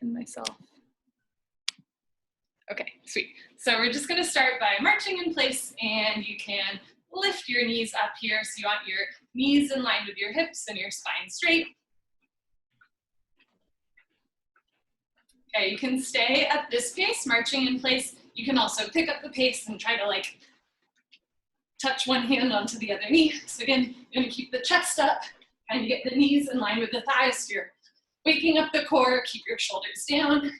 and myself. Okay, sweet. So we're just gonna start by marching in place, and you can lift your knees up here. So you want your knees in line with your hips and your spine straight. Okay, you can stay at this pace, marching in place. You can also pick up the pace and try to like touch one hand onto the other knee. So again, you're gonna keep the chest up, trying to get the knees in line with the thighs. You're waking up the core, keep your shoulders down.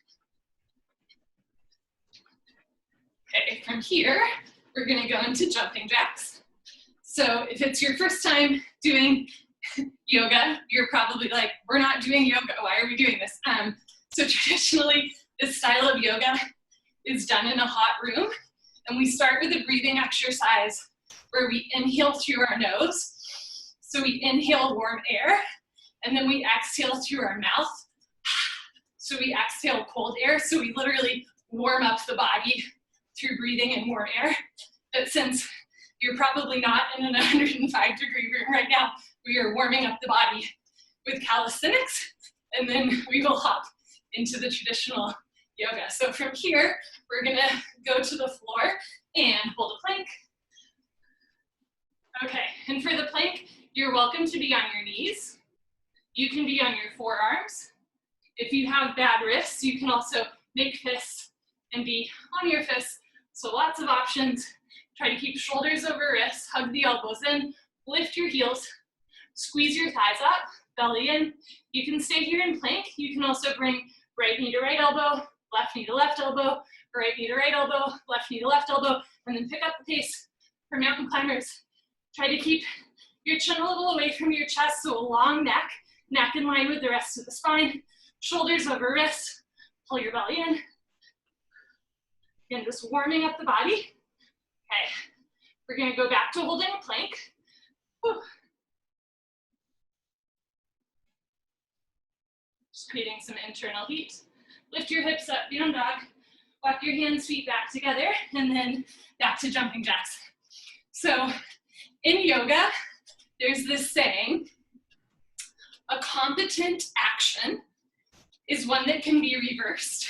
Okay, from here, we're gonna go into jumping jacks. So if it's your first time doing yoga, you're probably like, we're not doing yoga, why are we doing this? So traditionally, this style of yoga is done in a hot room, and we start with a breathing exercise where we inhale through our nose. So we inhale warm air, and then we exhale through our mouth. So we exhale cold air, so we literally warm up the body through breathing in warm air. But since you're probably not in an 105-degree room right now, we are warming up the body with calisthenics, and then we will hop into the traditional yoga. So from here, we're gonna go to the floor and hold a plank. Okay, and for the plank, you're welcome to be on your knees. You can be on your forearms. If you have bad wrists, you can also make fists and be on your fists. So lots of options. Try to keep shoulders over wrists, hug the elbows in, lift your heels, squeeze your thighs up, belly in. You can stay here in plank. You can also bring right knee to right elbow, left knee to left elbow, right knee to right elbow, left knee to left elbow, and then pick up the pace for mountain climbers. Try to keep your chin a little away from your chest, so a long neck, neck in line with the rest of the spine, shoulders over wrists, pull your belly in. Again, just warming up the body. Okay, we're gonna go back to holding a plank. Whew. Just creating some internal heat. Lift your hips up, down dog. Walk your hands, feet back together, and then back to jumping jacks. So in yoga, there's this saying, a competent action is one that can be reversed.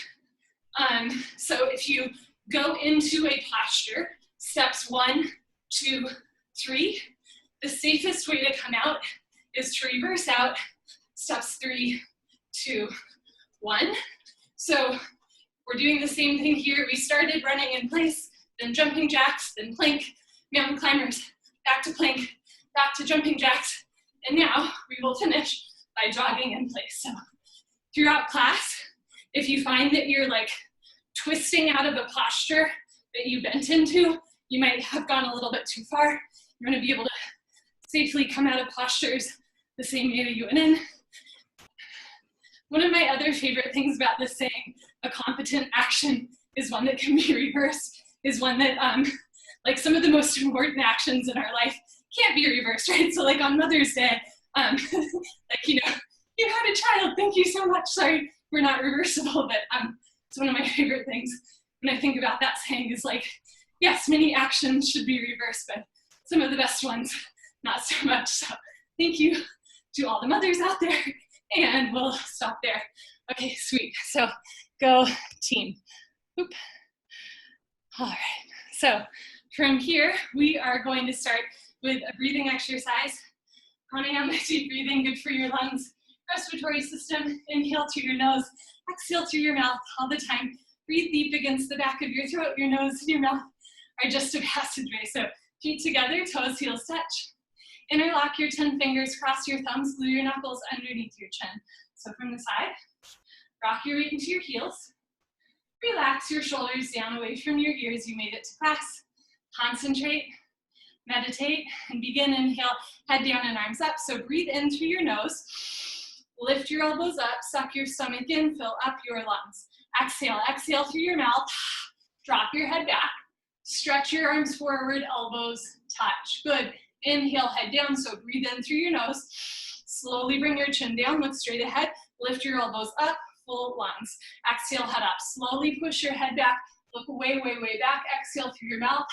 So if you go into a posture, steps 1, 2, 3, the safest way to come out is to reverse out steps 3, 2, 1. So we're doing the same thing here. We started running in place, then jumping jacks, then plank, mountain climbers, back to plank, back to jumping jacks, and now we will finish by jogging in place. So throughout class, if you find that you're like twisting out of a posture that you bent into, you might have gone a little bit too far. You're gonna be able to safely come out of postures the same way that you went in. One of my other favorite things about this saying, a competent action is one that can be reversed, is one that, like some of the most important actions in our life can't be reversed, right? So like on Mother's Day, like, you know, you had a child, thank you so much, sorry, we're not reversible, but it's one of my favorite things when I think about that saying is like, yes, many actions should be reversed, but some of the best ones, not so much. So thank you to all the mothers out there, and we'll stop there. Okay, sweet. So go team. Oop. All right. So from here, we are going to start with a breathing exercise. Pranayama, deep breathing, good for your lungs, respiratory system. Inhale through your nose, exhale through your mouth all the time. Breathe deep against the back of your throat. Your nose and your mouth are just a passageway. So feet together, toes, heels touch. Interlock your 10 fingers, cross your thumbs, glue your knuckles underneath your chin. So from the side, rock your weight into your heels. Relax your shoulders down away from your ears. You made it to class. Concentrate, meditate, and begin. Inhale, head down and arms up. So breathe in through your nose. Lift your elbows up, suck your stomach in, fill up your lungs. Exhale, exhale through your mouth. Drop your head back. Stretch your arms forward, elbows touch. Good. Inhale, head down, so breathe in through your nose. Slowly bring your chin down, look straight ahead. Lift your elbows up, full lungs. Exhale, head up. Slowly push your head back, look way, way, way back. Exhale through your mouth.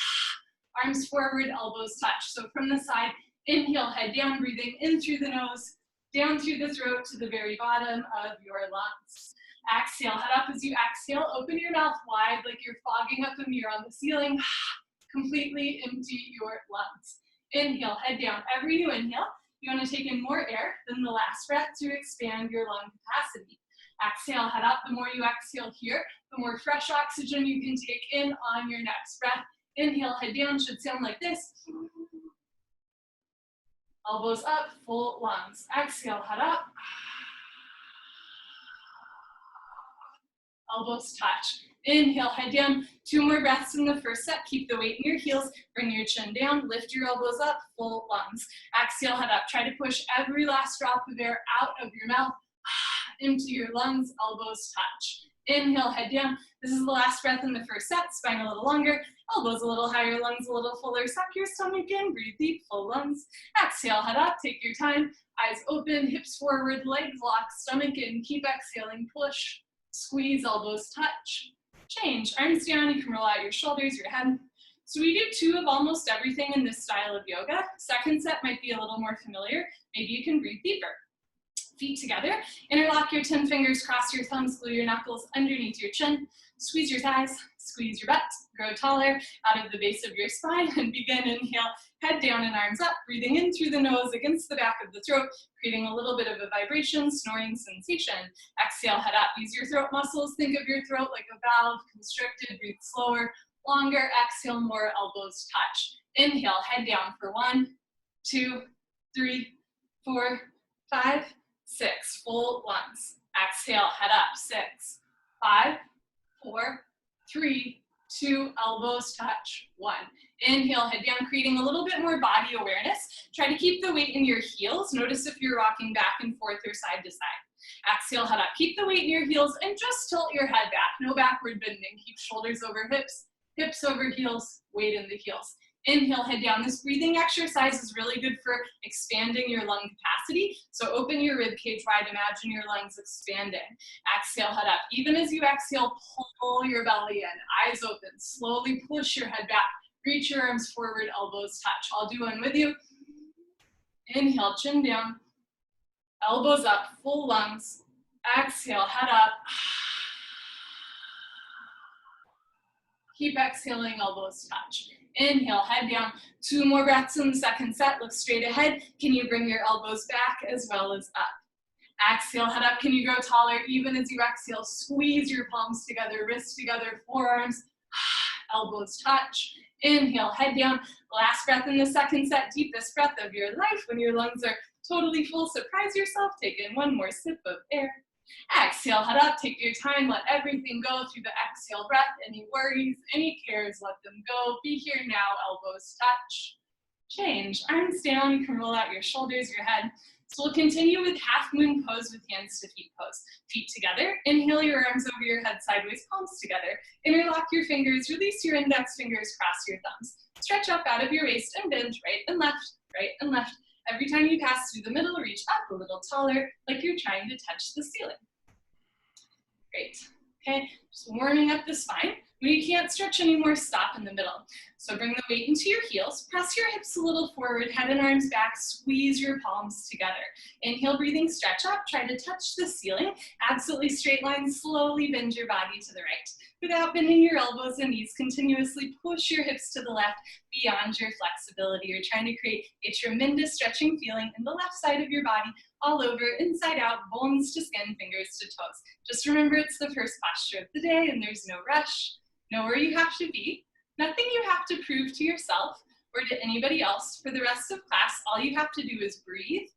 Arms forward, elbows touch. So from the side, inhale, head down, breathing in through the nose, down through the throat to the very bottom of your lungs. Exhale, head up. As you exhale, open your mouth wide like you're fogging up a mirror on the ceiling. Completely empty your lungs. Inhale, head down. Every new inhale, you want to take in more air than the last breath to expand your lung capacity. Exhale, head up. The more you exhale here, the more fresh oxygen you can take in on your next breath. Inhale, head down, should sound like this. Elbows up, full lungs. Exhale, head up. Elbows touch. Inhale, head down. 2 more breaths in the first set. Keep the weight in your heels. Bring your chin down. Lift your elbows up, full lungs. Exhale, head up. Try to push every last drop of air out of your mouth into your lungs. Elbows touch. Inhale, head down. This is the last breath in the first set. Spine a little longer. Elbows a little higher, lungs a little fuller. Suck your stomach in. Breathe deep, full lungs. Exhale, head up. Take your time. Eyes open, hips forward, legs locked, stomach in. Keep exhaling. Push, squeeze, elbows touch. Change. Arms down. You can roll out your shoulders, your head. So we do 2 of almost everything in this style of yoga. Second set might be a little more familiar. Maybe you can breathe deeper. Feet together. Interlock your 10 fingers, cross your thumbs, glue your knuckles underneath your chin. Squeeze your thighs, squeeze your butt. Grow taller out of the base of your spine and begin. Inhale, head down and arms up. Breathing in through the nose against the back of the throat, creating a little bit of a vibration, snoring sensation. Exhale, head up. Use your throat muscles. Think of your throat like a valve, constricted. Breathe slower, longer. Exhale, more, elbows touch. Inhale, head down for 1, 2, 3, 4, 5, 6. Full lungs. Exhale, head up. 6, 5, 4, 3, 2, elbows touch. 1. Inhale, head down, creating a little bit more body awareness. Try to keep the weight in your heels. Notice if you're rocking back and forth or side to side. Exhale, head up. Keep the weight in your heels and just tilt your head back. No backward bending. Keep shoulders over hips, hips over heels, weight in the heels. Inhale, head down. This breathing exercise is really good for expanding your lung capacity. So open your rib cage wide. Imagine your lungs expanding. Exhale, head up. Even as you exhale, pull your belly in. Eyes open. Slowly push your head back. Reach your arms forward. Elbows touch. I'll do one with you. Inhale, chin down. Elbows up. Full lungs. Exhale, head up. Keep exhaling. Elbows touch. Inhale, head down. 2 more breaths in the second set. Look straight ahead. Can you bring your elbows back as well as up? Exhale, head up. Can you grow taller? Even as you exhale, squeeze your palms together, wrists together, forearms, elbows touch. Inhale, head down. Last breath in the second set. Deepest breath of your life. When your lungs are totally full, surprise yourself. Take in 1 more sip of air. Exhale, head up, take your time, let everything go through the exhale breath. Any worries, any cares, let them go. Be here now, elbows touch. Change, arms down, you can roll out your shoulders, your head. So we'll continue with half moon pose with hands to feet pose. Feet together, inhale your arms over your head sideways, palms together. Interlock your fingers, release your index fingers, cross your thumbs. Stretch up out of your waist and bend right and left, right and left. Every time you pass through the middle, reach up a little taller, like you're trying to touch the ceiling. Great. Okay, just warming up the spine. When you can't stretch anymore, stop in the middle. So bring the weight into your heels, press your hips a little forward, head and arms back, squeeze your palms together. Inhale, breathing, stretch up, try to touch the ceiling. Absolutely straight line, slowly bend your body to the right. Without bending your elbows and knees, continuously push your hips to the left beyond your flexibility. You're trying to create a tremendous stretching feeling in the left side of your body, all over, inside out, bones to skin, fingers to toes. Just remember it's the first posture of the day and there's no rush. Know where you have to be. Nothing you have to prove to yourself or to anybody else. For the rest of class, all you have to do is breathe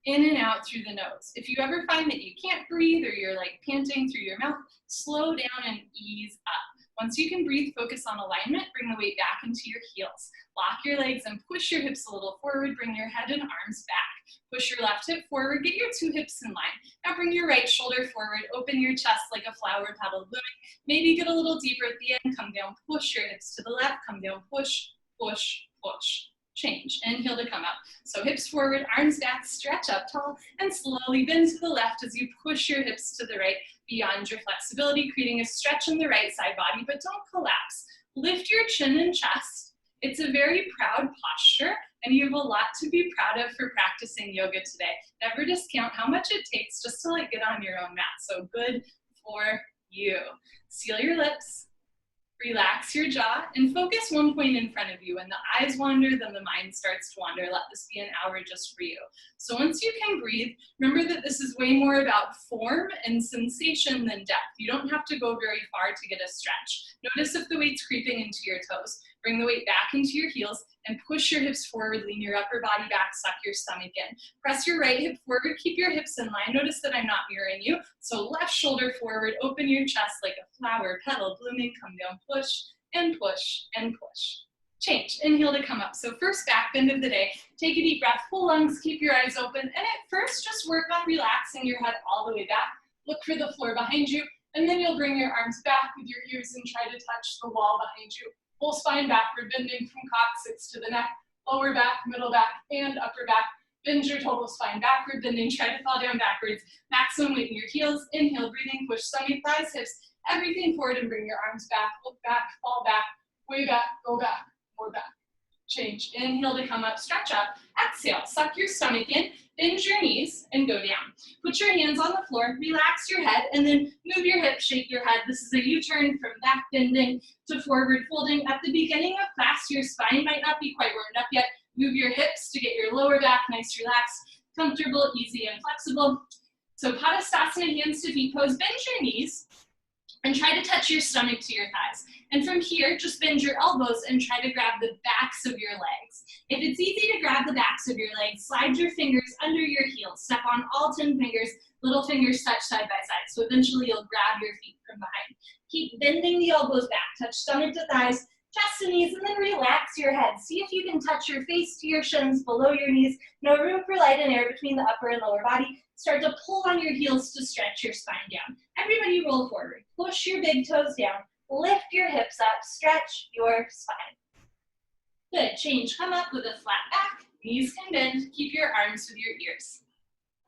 in and out through the nose. If you ever find that you can't breathe or you're like panting through your mouth, slow down and ease up. Once you can breathe, focus on alignment, bring the weight back into your heels. Lock your legs and push your hips a little forward, bring your head and arms back. Push your left hip forward, get your 2 hips in line. Now bring your right shoulder forward, open your chest like a flower petal blooming. Maybe get a little deeper at the end, come down, push your hips to the left, come down, push, push, push. Change, inhale to come up. So hips forward, arms back, stretch up tall, and slowly bend to the left as you push your hips to the right beyond your flexibility, creating a stretch in the right side body, but don't collapse. Lift your chin and chest It's a very proud posture, and you have a lot to be proud of for practicing yoga today. Never discount how much it takes just to like get on your own mat. So good for you. Seal your lips. Relax your jaw and focus one point in front of you. When the eyes wander, then the mind starts to wander. Let this be an hour just for you. So once you can breathe, remember that this is way more about form and sensation than depth. You don't have to go very far to get a stretch. Notice if the weight's creeping into your toes. Bring the weight back into your heels and push your hips forward, lean your upper body back, suck your stomach in. Press your right hip forward, keep your hips in line. Notice that I'm not mirroring you. So left shoulder forward, open your chest like a flower, petal blooming, come down, push and push and push. Change, inhale to come up. So first back bend of the day. Take a deep breath, full lungs, keep your eyes open. And at first, just work on relaxing your head all the way back. Look for the floor behind you. And then you'll bring your arms back with your ears and try to touch the wall behind you. Full spine backward, bending from coccyx to the neck, lower back, middle back, and upper back. Bend your total spine backward, bending, try to fall down backwards. Maximum weight in your heels, inhale, breathing, push stomach, thighs, hips, everything forward and bring your arms back, look back, fall back, way back, go back, more back. Change, inhale to come up, stretch up, exhale, suck your stomach in, bend your knees and go down. Put your hands on the floor, relax your head, and then move your hips, shake your head. This is a U-turn from back bending to forward folding. At the beginning of class, your spine might not be quite warmed up yet. Move your hips to get your lower back nice, relaxed, comfortable, easy, and flexible. So Padastasana, hands to feet pose, bend your knees, and try to touch your stomach to your thighs. And from here, just bend your elbows and try to grab the backs of your legs. If it's easy to grab the backs of your legs, slide your fingers under your heels. Step on all 10 fingers, little fingers touch side by side. So eventually you'll grab your feet from behind. Keep bending the elbows back, touch stomach to thighs, chest to knees, and then relax your head. See if you can touch your face to your shins, below your knees. No room for light and air between the upper and lower body. Start to pull on your heels to stretch your spine down. Everybody roll forward. Push your big toes down. Lift your hips up. Stretch your spine. Good. Change. Come up with a flat back. Knees can bend. Keep your arms with your ears.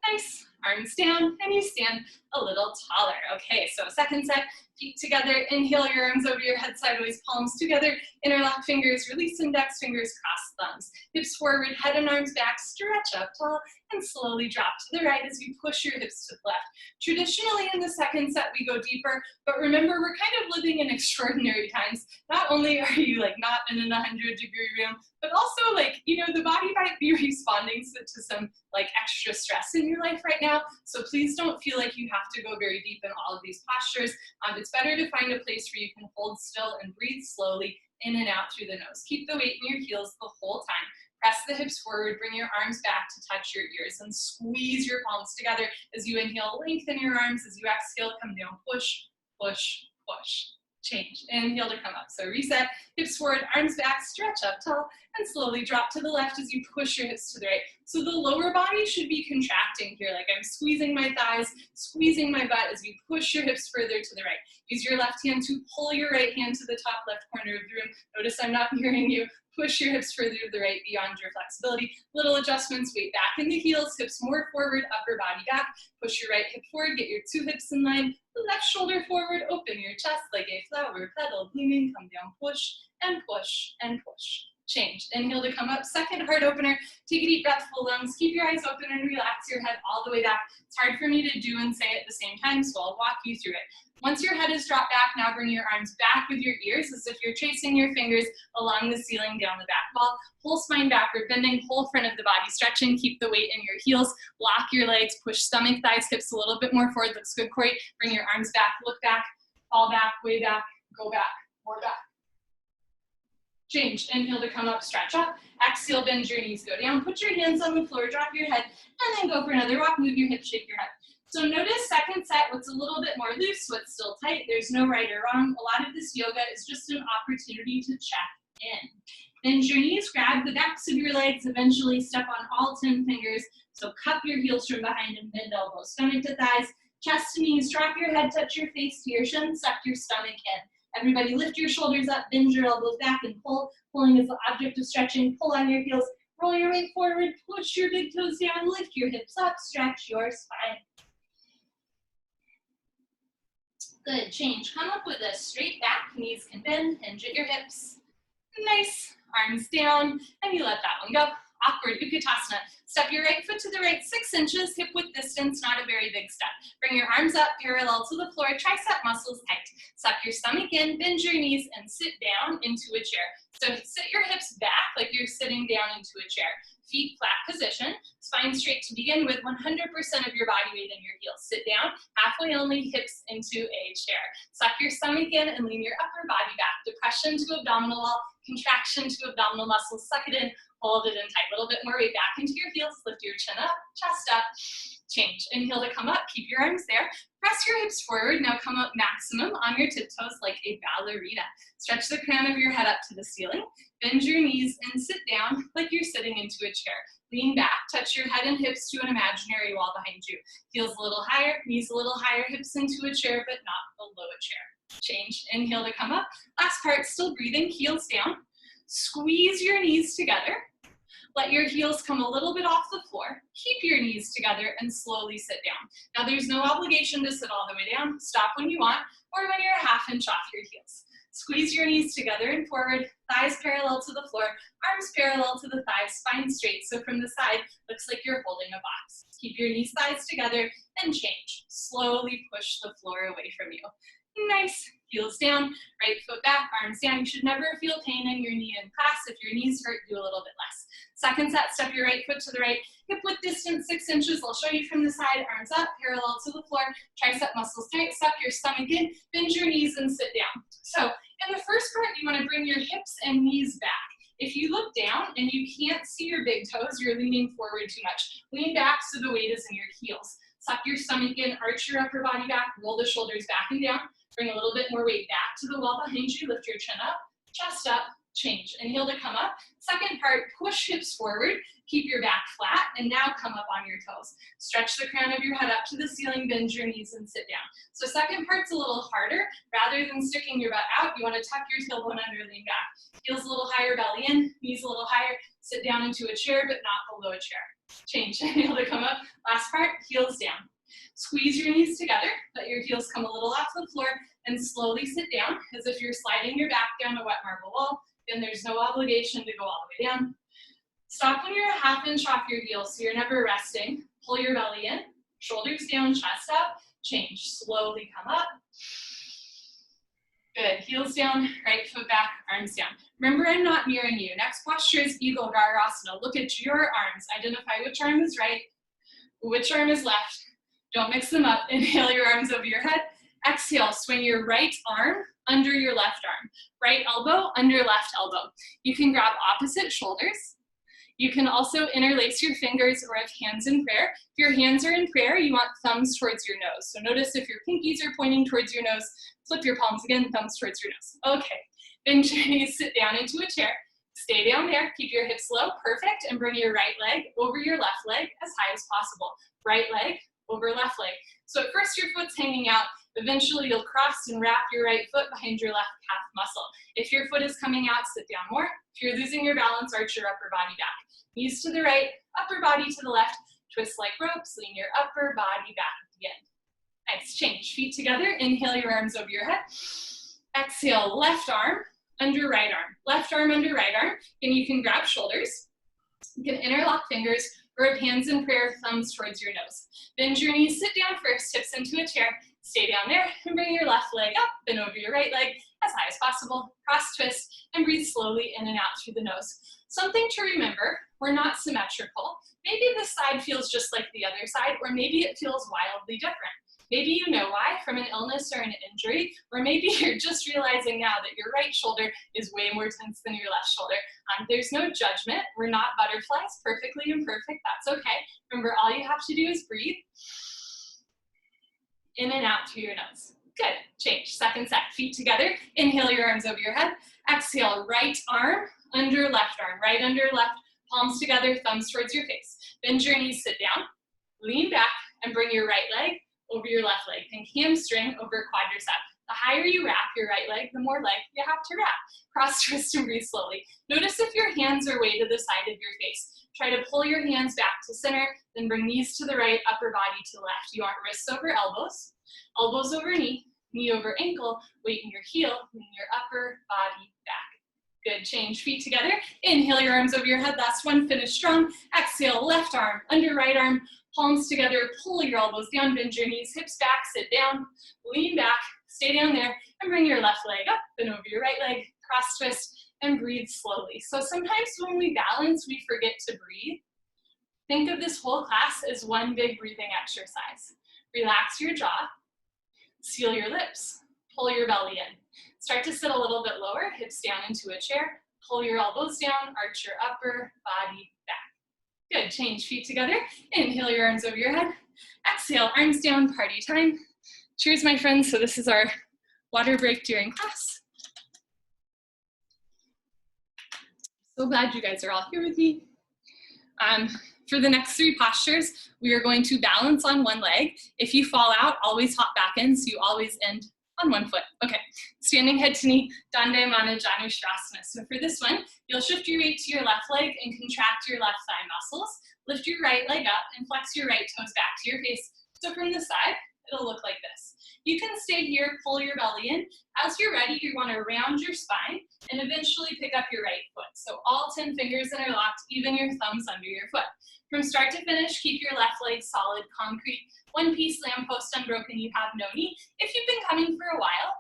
Nice. Arms down, and you stand a little taller. Okay, so second set, feet together. Inhale your arms over your head sideways, palms together. Interlock fingers, release index fingers, cross thumbs. Hips forward, head and arms back, stretch up tall, and slowly drop to the right as you push your hips to the left. Traditionally in the second set, we go deeper, but remember, we're kind of living in extraordinary times. Not only are you like not in a 100-degree room, but also like, you know, the body might be responding to some like extra stress in your life right now. So please don't feel like you have to go very deep in all of these postures. It's better to find a place where you can hold still and breathe slowly in and out through the nose. Keep the weight in your heels the whole time. Press the hips forward, bring your arms back to touch your ears, and squeeze your palms together as you inhale, lengthen your arms. As you exhale, come down, push, push, push. Change. Inhale to come up. So reset, hips forward, arms back, stretch up tall, and slowly drop to the left as you push your hips to the right. So the lower body should be contracting here, like I'm squeezing my thighs, squeezing my butt as you push your hips further to the right. Use your left hand to pull your right hand to the top left corner of the room. Notice I'm not mirroring you. Push your hips further to the right beyond your flexibility. Little adjustments, weight back in the heels, hips more forward, upper body back. Push your right hip forward, get your two hips in line. Left shoulder forward, open your chest like a flower, petal blooming, come down, push and push and push. Change. Inhale to come up. Second heart opener. Take a deep breath, full lungs. Keep your eyes open and relax your head all the way back. It's hard for me to do and say at the same time, so I'll walk you through it. Once your head is dropped back, now bring your arms back with your ears as if you're tracing your fingers along the ceiling down the back wall. Whole spine backward, bending whole front of the body, stretching. Keep the weight in your heels. Lock your legs, push stomach, thighs, hips a little bit more forward. Looks good, Corey. Bring your arms back, look back, fall back, way back, go back, more back. Change. Inhale to come up, stretch up. Exhale, bend your knees, go down. Put your hands on the floor, drop your head, and then go for another walk. Move your hips, shake your head. So notice second set, what's a little bit more loose, what's still tight. There's no right or wrong. A lot of this yoga is just an opportunity to check in. Bend your knees, grab the backs of your legs, eventually step on all 10 fingers. So cup your heels from behind and bend elbows. Stomach to thighs, chest to knees, drop your head, touch your face to your shin, suck your stomach in. Everybody lift your shoulders up, bend your elbows back and pull. Pulling is the object of stretching. Pull on your heels, roll your weight forward, push your big toes down, lift your hips up, stretch your spine. Good, change. Come up with a straight back, knees can bend, hinge at your hips. Nice. arms down, and you let that one go. Awkward Utkatasana. Step your right foot to the right 6 inches, hip width distance, not a very big step. Bring your arms up parallel to the floor, tricep muscles tight. Suck your stomach in, bend your knees, and sit down into a chair. So sit your hips back like you're sitting down into a chair. Feet flat position, spine straight to begin with, 100% of your body weight in your heels. Sit down, halfway only, hips into a chair. Suck your stomach in and lean your upper body back. Depression to abdominal wall, contraction to abdominal muscles. Suck it in, hold it in tight. A little bit more weight back into your heels. Lift your chin up, chest up, change. Inhale to come up, keep your arms there. Press your hips forward, now come up maximum on your tiptoes like a ballerina. Stretch the crown of your head up to the ceiling. Bend your knees and sit down like you're sitting into a chair. Lean back, touch your head and hips to an imaginary wall behind you. Heels a little higher, knees a little higher, hips into a chair, but not below a chair. Change, inhale to come up. Last part, still breathing, heels down. Squeeze your knees together. Let your heels come a little bit off the floor. Keep your knees together and slowly sit down. Now there's no obligation to sit all the way down. Stop when you want or when you're a ½ inch off your heels. Squeeze your knees together and forward, thighs parallel to the floor, arms parallel to the thighs, spine straight. So from the side, looks like you're holding a box. Keep your knees, thighs together and change. Slowly push the floor away from you. Nice. Heels down, right foot back, arms down. You should never feel pain in your knee in class. If your knees hurt, do a little bit less. Second set, step your right foot to the right, hip width distance 6 inches. I'll show you from the side, arms up, parallel to the floor, tricep muscles tight, suck your stomach in, bend your knees and sit down. So in the first part, you want to bring your hips and knees back. If you look down and you can't see your big toes, you're leaning forward too much. Lean back so the weight is in your heels. Suck your stomach in, arch your upper body back, roll the shoulders back and down. Bring a little bit more weight back to the wall behind you. Lift your chin up, chest up, change. Inhale to come up. Second part, push hips forward. Keep your back flat and now come up on your toes. Stretch the crown of your head up to the ceiling, bend your knees and sit down. So second part's a little harder. Rather than sticking your butt out, you want to tuck your tailbone under, lean back. Heels a little higher, belly in, knees a little higher. Sit down into a chair, but not below a chair. Change. Inhale to come up. Last part, heels down. Squeeze your knees together, let your heels come a little off the floor, and slowly sit down as if you're sliding your back down a wet marble wall. Then there's no obligation to go all the way down. Stop when you're a ½ inch off your heels, so you're never resting. Pull your belly in, shoulders down, chest up, change. Slowly come up. Good, heels down, right foot back, arms down. Remember, I'm not mirroring you. Next posture is Eagle Garasana. Look at your arms. Identify which arm is right, which arm is left. Don't mix them up. Inhale your arms over your head. Exhale, swing your right arm under your left arm. Right elbow under left elbow. You can grab opposite shoulders. You can also interlace your fingers or have hands in prayer. If your hands are in prayer, you want thumbs towards your nose. So notice if your pinkies are pointing towards your nose, flip your palms again, thumbs towards your nose. Okay, bend your knees, sit down into a chair. Stay down there, keep your hips low, perfect, and bring your right leg over your left leg as high as possible. Right leg over left leg. So at first your foot's hanging out, eventually you'll cross and wrap your right foot behind your left calf muscle. If your foot is coming out, sit down more. If you're losing your balance, arch your upper body back. Knees to the right, upper body to the left, twist like ropes, lean your upper body back at the end. Nice, change, feet together, inhale your arms over your head. Exhale, left arm under right arm. Left arm under right arm, and you can grab shoulders. You can interlock fingers, or have hands in prayer, thumbs towards your nose. Bend your knees, sit down first, hips into a chair. Stay down there and bring your left leg up, bend over your right leg as high as possible. Cross twist and breathe slowly in and out through the nose. Something to remember, we're not symmetrical. Maybe this side feels just like the other side, or maybe it feels wildly different. Maybe you know why from an illness or an injury, or maybe you're just realizing now that your right shoulder is way more tense than your left shoulder. There's no judgment. We're not butterflies, perfectly imperfect, that's okay. Remember, all you have to do is breathe in and out through your nose. Good, change, second set, feet together. Inhale your arms over your head. Exhale, right arm under left arm, right under left, palms together, thumbs towards your face. Bend your knees, sit down, lean back, and bring your right leg over your left leg. Think hamstring over quadricep. The higher you wrap your right leg, the more leg you have to wrap. Cross twist and breathe slowly. Notice if your hands are way to the side of your face. Try to pull your hands back to center, then bring knees to the right, upper body to the left. You want wrists over elbows, elbows over knee, knee over ankle, weight in your heel, lean your upper body back. Good, change feet together. Inhale your arms over your head, last one, finish strong. Exhale, left arm, under right arm, palms together, pull your elbows down, bend your knees, hips back, sit down, lean back, stay down there, and bring your left leg up and over your right leg, cross twist, and breathe slowly. So sometimes when we balance, we forget to breathe. Think of this whole class as one big breathing exercise. Relax your jaw, seal your lips, pull your belly in. Start to sit a little bit lower, hips down into a chair, pull your elbows down, arch your upper body back. Good, change feet together. Inhale your arms over your head. Exhale, arms down, party time. Cheers, my friends. So this is our water break during class. So glad you guys are all here with me. For the next 3 postures, we are going to balance on one leg. If you fall out, always hop back in, so you always end on one foot. Okay, standing head to knee, Dande Mana Janushirasana. So for this one, you'll shift your weight to your left leg and contract your left thigh muscles. Lift your right leg up and flex your right toes back to your face. So from the side, it'll look like this. You can stay here, pull your belly in. As you're ready, you want to round your spine and eventually pick up your right foot. So all 10 fingers interlocked, even your thumbs under your foot. From start to finish, keep your left leg solid, concrete. One piece, lamppost unbroken, you have no knee. If you've been coming for a while,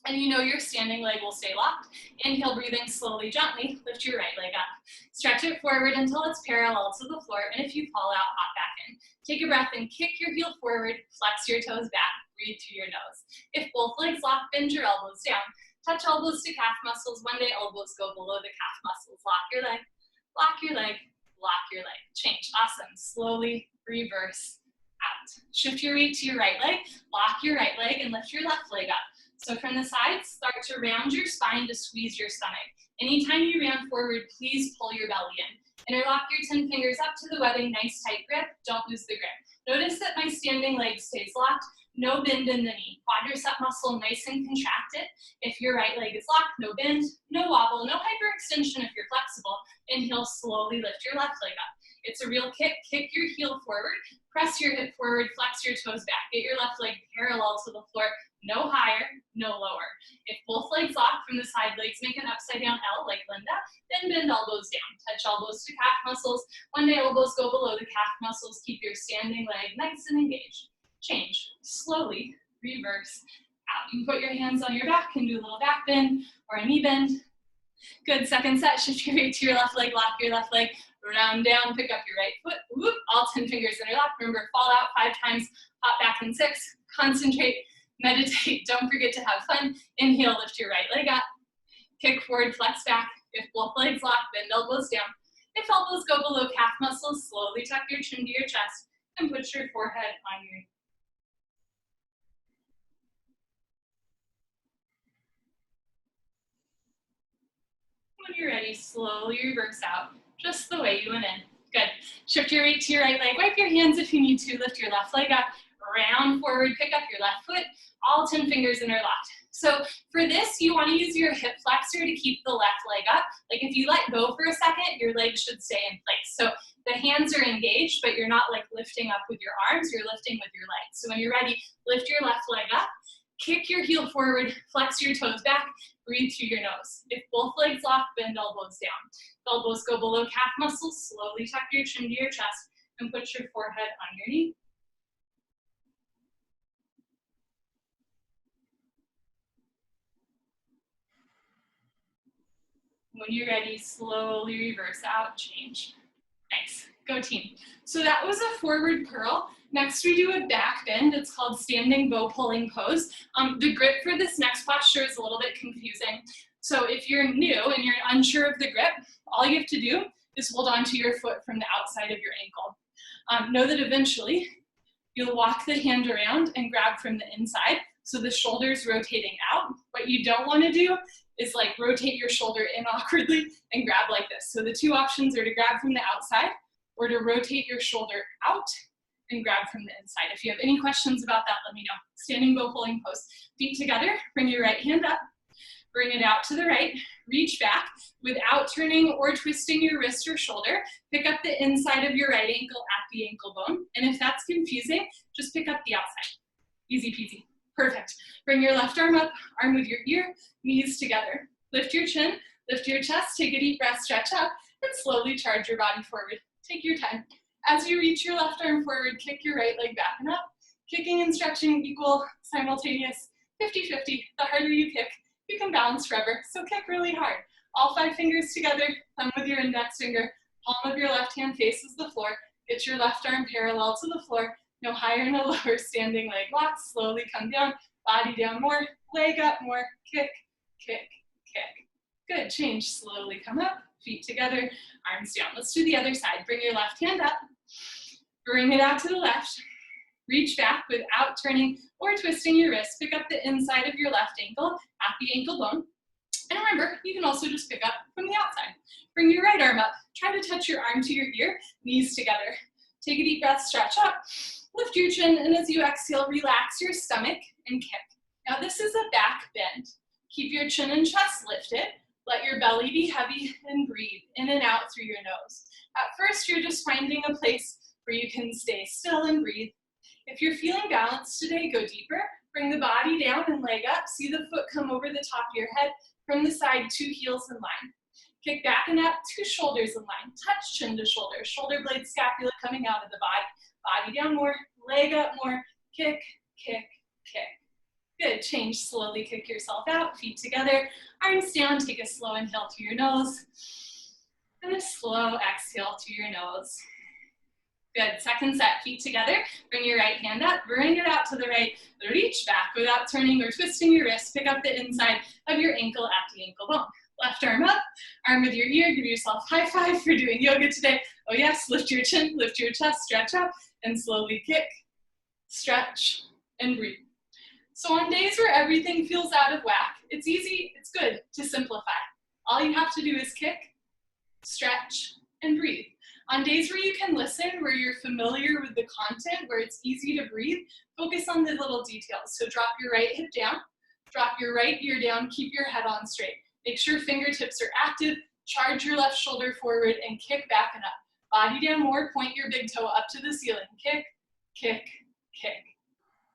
and you know your standing leg will stay locked, inhale, breathing slowly, gently, lift your right leg up. Stretch it forward until it's parallel to the floor, and if you fall out, hop back in. Take a breath and kick your heel forward, flex your toes back, breathe through your nose. If both legs lock, bend your elbows down. Touch elbows to calf muscles. One day elbows go below the calf muscles. Lock your leg, lock your leg, lock your leg. Change, awesome. Slowly reverse out. Shift your weight to your right leg, lock your right leg, and lift your left leg up. So from the sides, start to round your spine to squeeze your stomach. Anytime you round forward, please pull your belly in. Interlock your 10 fingers up to the webbing, nice tight grip, don't lose the grip. Notice that my standing leg stays locked, no bend in the knee. Quadricep muscle nice and contracted. If your right leg is locked, no bend, no wobble, no hyperextension if you're flexible. Inhale, slowly lift your left leg up. It's a real kick, kick your heel forward, press your hip forward, flex your toes back. Get your left leg parallel to the floor, no higher, no lower. If both legs lock from the side, legs make an upside down L like Linda, then bend elbows down. Touch elbows to calf muscles. One day elbows go below the calf muscles. Keep your standing leg nice and engaged. Change, slowly reverse out. You can put your hands on your back and do a little back bend or a knee bend. Good, second set, shift your weight to your left leg, lock your left leg, round down, pick up your right foot, whoop, all 10 fingers interlock. Remember, fall out 5 times, hop back in 6, concentrate, meditate, don't forget to have fun. Inhale, lift your right leg up, kick forward, flex back. If both legs lock, bend elbows down. If elbows go below calf muscles, slowly tuck your chin to your chest and put your forehead on your knee. When you're ready, slowly reverse out, just the way you went in. Good. Shift your weight to your right leg. Wipe your hands if you need to. Lift your left leg up, round forward, pick up your left foot, all 10 fingers interlocked. So for this, you want to use your hip flexor to keep the left leg up. Like if you let go for a second, your leg should stay in place. So the hands are engaged, but you're not like lifting up with your arms, you're lifting with your legs. So when you're ready, lift your left leg up, kick your heel forward, flex your toes back, breathe through your nose. If both legs lock, bend elbows down. If elbows go below calf muscles, slowly tuck your chin to your chest and put your forehead on your knee. When you're ready, slowly reverse out, change. Nice, go team. So that was a forward curl. Next we do a back bend. It's called standing bow pulling pose. The grip for this next posture is a little bit confusing. So if you're new and you're unsure of the grip, all you have to do is hold onto your foot from the outside of your ankle. Know that eventually you'll walk the hand around and grab from the inside. So the shoulder's rotating out. What you don't want to do is like rotate your shoulder in awkwardly and grab like this. So the 2 options are to grab from the outside or to rotate your shoulder out and grab from the inside. If you have any questions about that, let me know. Standing bow pulling pose. Feet together, bring your right hand up, bring it out to the right, reach back without turning or twisting your wrist or shoulder. Pick up the inside of your right ankle at the ankle bone. And if that's confusing, just pick up the outside. Easy peasy. Perfect. Bring your left arm up, arm with your ear, knees together. Lift your chin, lift your chest, take a deep breath, stretch up, and slowly charge your body forward. Take your time. As you reach your left arm forward, kick your right leg back and up. Kicking and stretching equal, simultaneous, 50-50. The harder you kick, you can balance forever. So kick really hard. All 5 fingers together, thumb with your index finger, palm of your left hand faces the floor. Get your left arm parallel to the floor. No higher, no lower, standing leg locks. Slowly come down, body down more, leg up more, kick, kick, kick. Good, change, slowly come up, feet together, arms down. Let's do the other side. Bring your left hand up, bring it out to the left, reach back without turning or twisting your wrist. Pick up the inside of your left ankle at the ankle bone. And remember, you can also just pick up from the outside. Bring your right arm up, try to touch your arm to your ear, knees together. Take a deep breath, stretch up, lift your chin, and as you exhale, relax your stomach and kick. Now this is a back bend. Keep your chin and chest lifted. Let your belly be heavy and breathe in and out through your nose. At first, you're just finding a place where you can stay still and breathe. If you're feeling balanced today, go deeper. Bring the body down and leg up. See the foot come over the top of your head. From the side, 2 heels in line. Kick back and up, 2 shoulders in line. Touch chin to shoulder. Shoulder blade scapula coming out of the body. Body down more, leg up more. Kick, kick, kick. Good, change, slowly kick yourself out, feet together, arms down, take a slow inhale through your nose, and a slow exhale through your nose. Good, second set, feet together, bring your right hand up, bring it out to the right, reach back without turning or twisting your wrist, pick up the inside of your ankle at the ankle bone. Left arm up, arm with your ear, give yourself a high five for doing yoga today. Oh yes, lift your chin, lift your chest, stretch up, and slowly kick, stretch, and breathe. So on days where everything feels out of whack, it's easy, it's good to simplify. All you have to do is kick, stretch, and breathe. On days where you can listen, where you're familiar with the content, where it's easy to breathe, focus on the little details. So drop your right hip down, drop your right ear down, keep your head on straight. Make sure fingertips are active, charge your left shoulder forward, and kick back and up. Body down more, point your big toe up to the ceiling. Kick, kick, kick.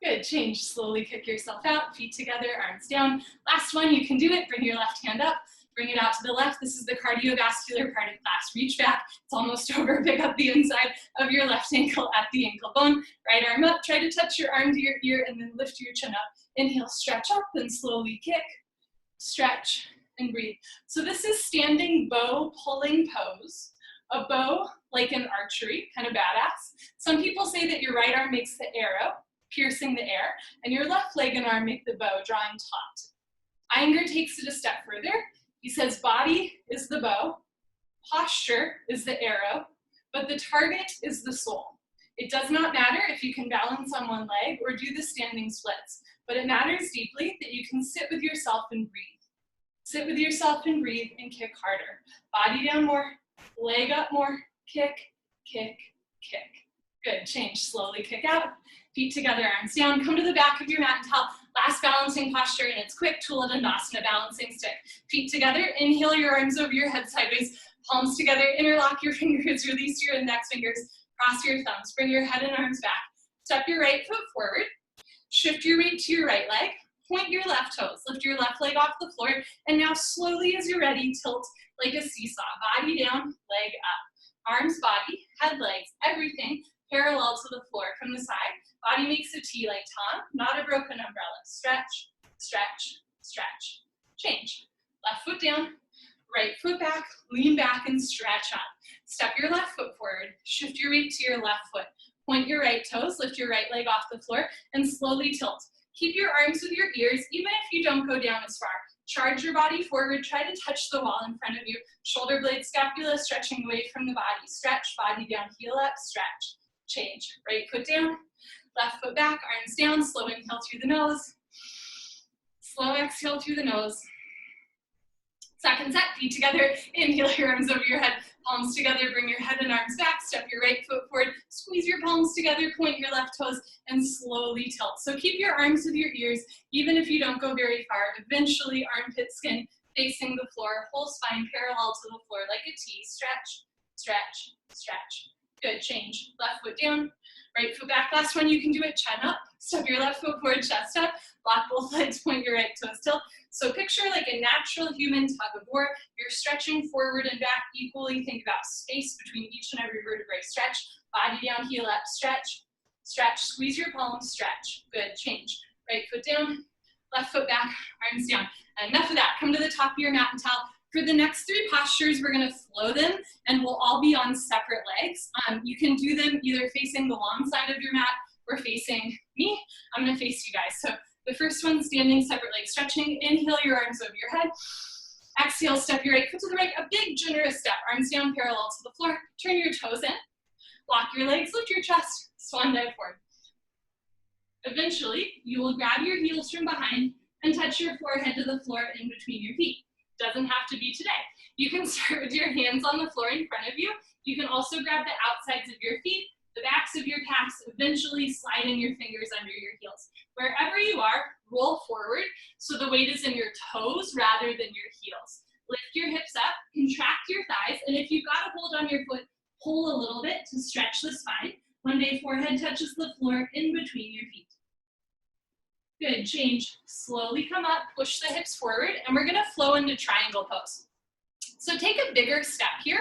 Good, change, slowly kick yourself out, feet together, arms down. Last one, you can do it, bring your left hand up, bring it out to the left. This is the cardiovascular part of class. Reach back, it's almost over, pick up the inside of your left ankle at the ankle bone. Right arm up, try to touch your arm to your ear and then lift your chin up. Inhale, stretch up, then slowly kick, stretch, and breathe. So this is standing bow pulling pose. A bow, like in archery, kind of badass. Some people say that your right arm makes the arrow, piercing the air, and your left leg and arm make the bow, drawing taut. Iyengar takes it a step further. He says body is the bow, posture is the arrow, but the target is the soul. It does not matter if you can balance on one leg or do the standing splits, but it matters deeply that you can sit with yourself and breathe. Sit with yourself and breathe and kick harder. Body down more, leg up more, kick, kick, kick. Good, change, slowly kick out. Feet together, arms down, come to the back of your mat and towel. Last balancing posture, and it's quick, Tula Dandasana, balancing stick. Feet together, inhale your arms over your head sideways, palms together, interlock your fingers, release your index fingers, cross your thumbs, bring your head and arms back. Step your right foot forward, shift your weight to your right leg, point your left toes, lift your left leg off the floor, and now slowly as you're ready, tilt like a seesaw. Body down, leg up. Arms, body, head, legs, everything parallel to the floor from the side. Body makes a T like Tom, not a broken umbrella. Stretch, stretch, stretch. Change. Left foot down, right foot back, lean back and stretch up. Step your left foot forward, shift your weight to your left foot. Point your right toes, lift your right leg off the floor, and slowly tilt. Keep your arms with your ears, even if you don't go down as far. Charge your body forward, try to touch the wall in front of you. Shoulder blade, scapula stretching away from the body. Stretch, body down, heel up, stretch. Change. Right foot down, left foot back, arms down, slow inhale through the nose. Slow exhale through the nose. Second set, feet together, inhale your arms over your head, palms together, bring your head and arms back, step your right foot forward, squeeze your palms together, point your left toes, and slowly tilt. So keep your arms with your ears, even if you don't go very far. Eventually, armpit skin facing the floor, whole spine parallel to the floor like a T. Stretch, stretch, stretch. Good, change. Left foot down, right foot back. Last one, you can do it chin up. Step your left foot forward, chest up. Lock both legs, point your right toes tilt. So picture like a natural human tug of war. You're stretching forward and back equally. Think about space between each and every vertebrae. Stretch, body down, heel up, stretch, stretch, squeeze your palms, stretch. Good, change. Right foot down, left foot back, arms down. And enough of that. Come to the top of your mat and towel. For the next 3 postures, we're gonna flow them and we'll all be on separate legs. You can do them either facing the long side of your mat or facing me. I'm gonna face you guys. So the first one, standing separate leg stretching. Inhale your arms over your head. Exhale, step your right foot to the right. A big generous step, arms down parallel to the floor. Turn your toes in. Lock your legs, lift your chest, swan dive forward. Eventually, you will grab your heels from behind and touch your forehead to the floor in between your feet. Doesn't have to be today. You can start with your hands on the floor in front of you. You can also grab the outsides of your feet, the backs of your calves, eventually slide in your fingers under your heels. Wherever you are, roll forward so the weight is in your toes rather than your heels. Lift your hips up, contract your thighs, and if you've got a hold on your foot, pull a little bit to stretch the spine. One day forehead touches the floor in between your feet. Good, change. Slowly come up, push the hips forward, and we're gonna flow into triangle pose. So take a bigger step here.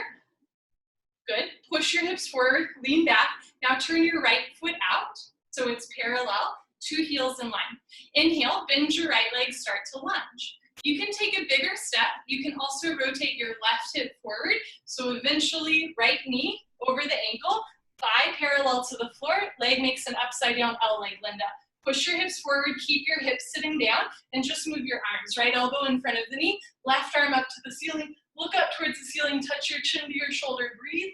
Good, push your hips forward, lean back. Now turn your right foot out, so it's parallel, 2 heels in line. Inhale, bend your right leg, start to lunge. You can take a bigger step. You can also rotate your left hip forward, so eventually right knee over the ankle, thigh parallel to the floor, leg makes an upside down L leg, Linda. Push your hips forward, keep your hips sitting down, and just move your arms. Right elbow in front of the knee, left arm up to the ceiling, look up towards the ceiling, touch your chin to your shoulder, breathe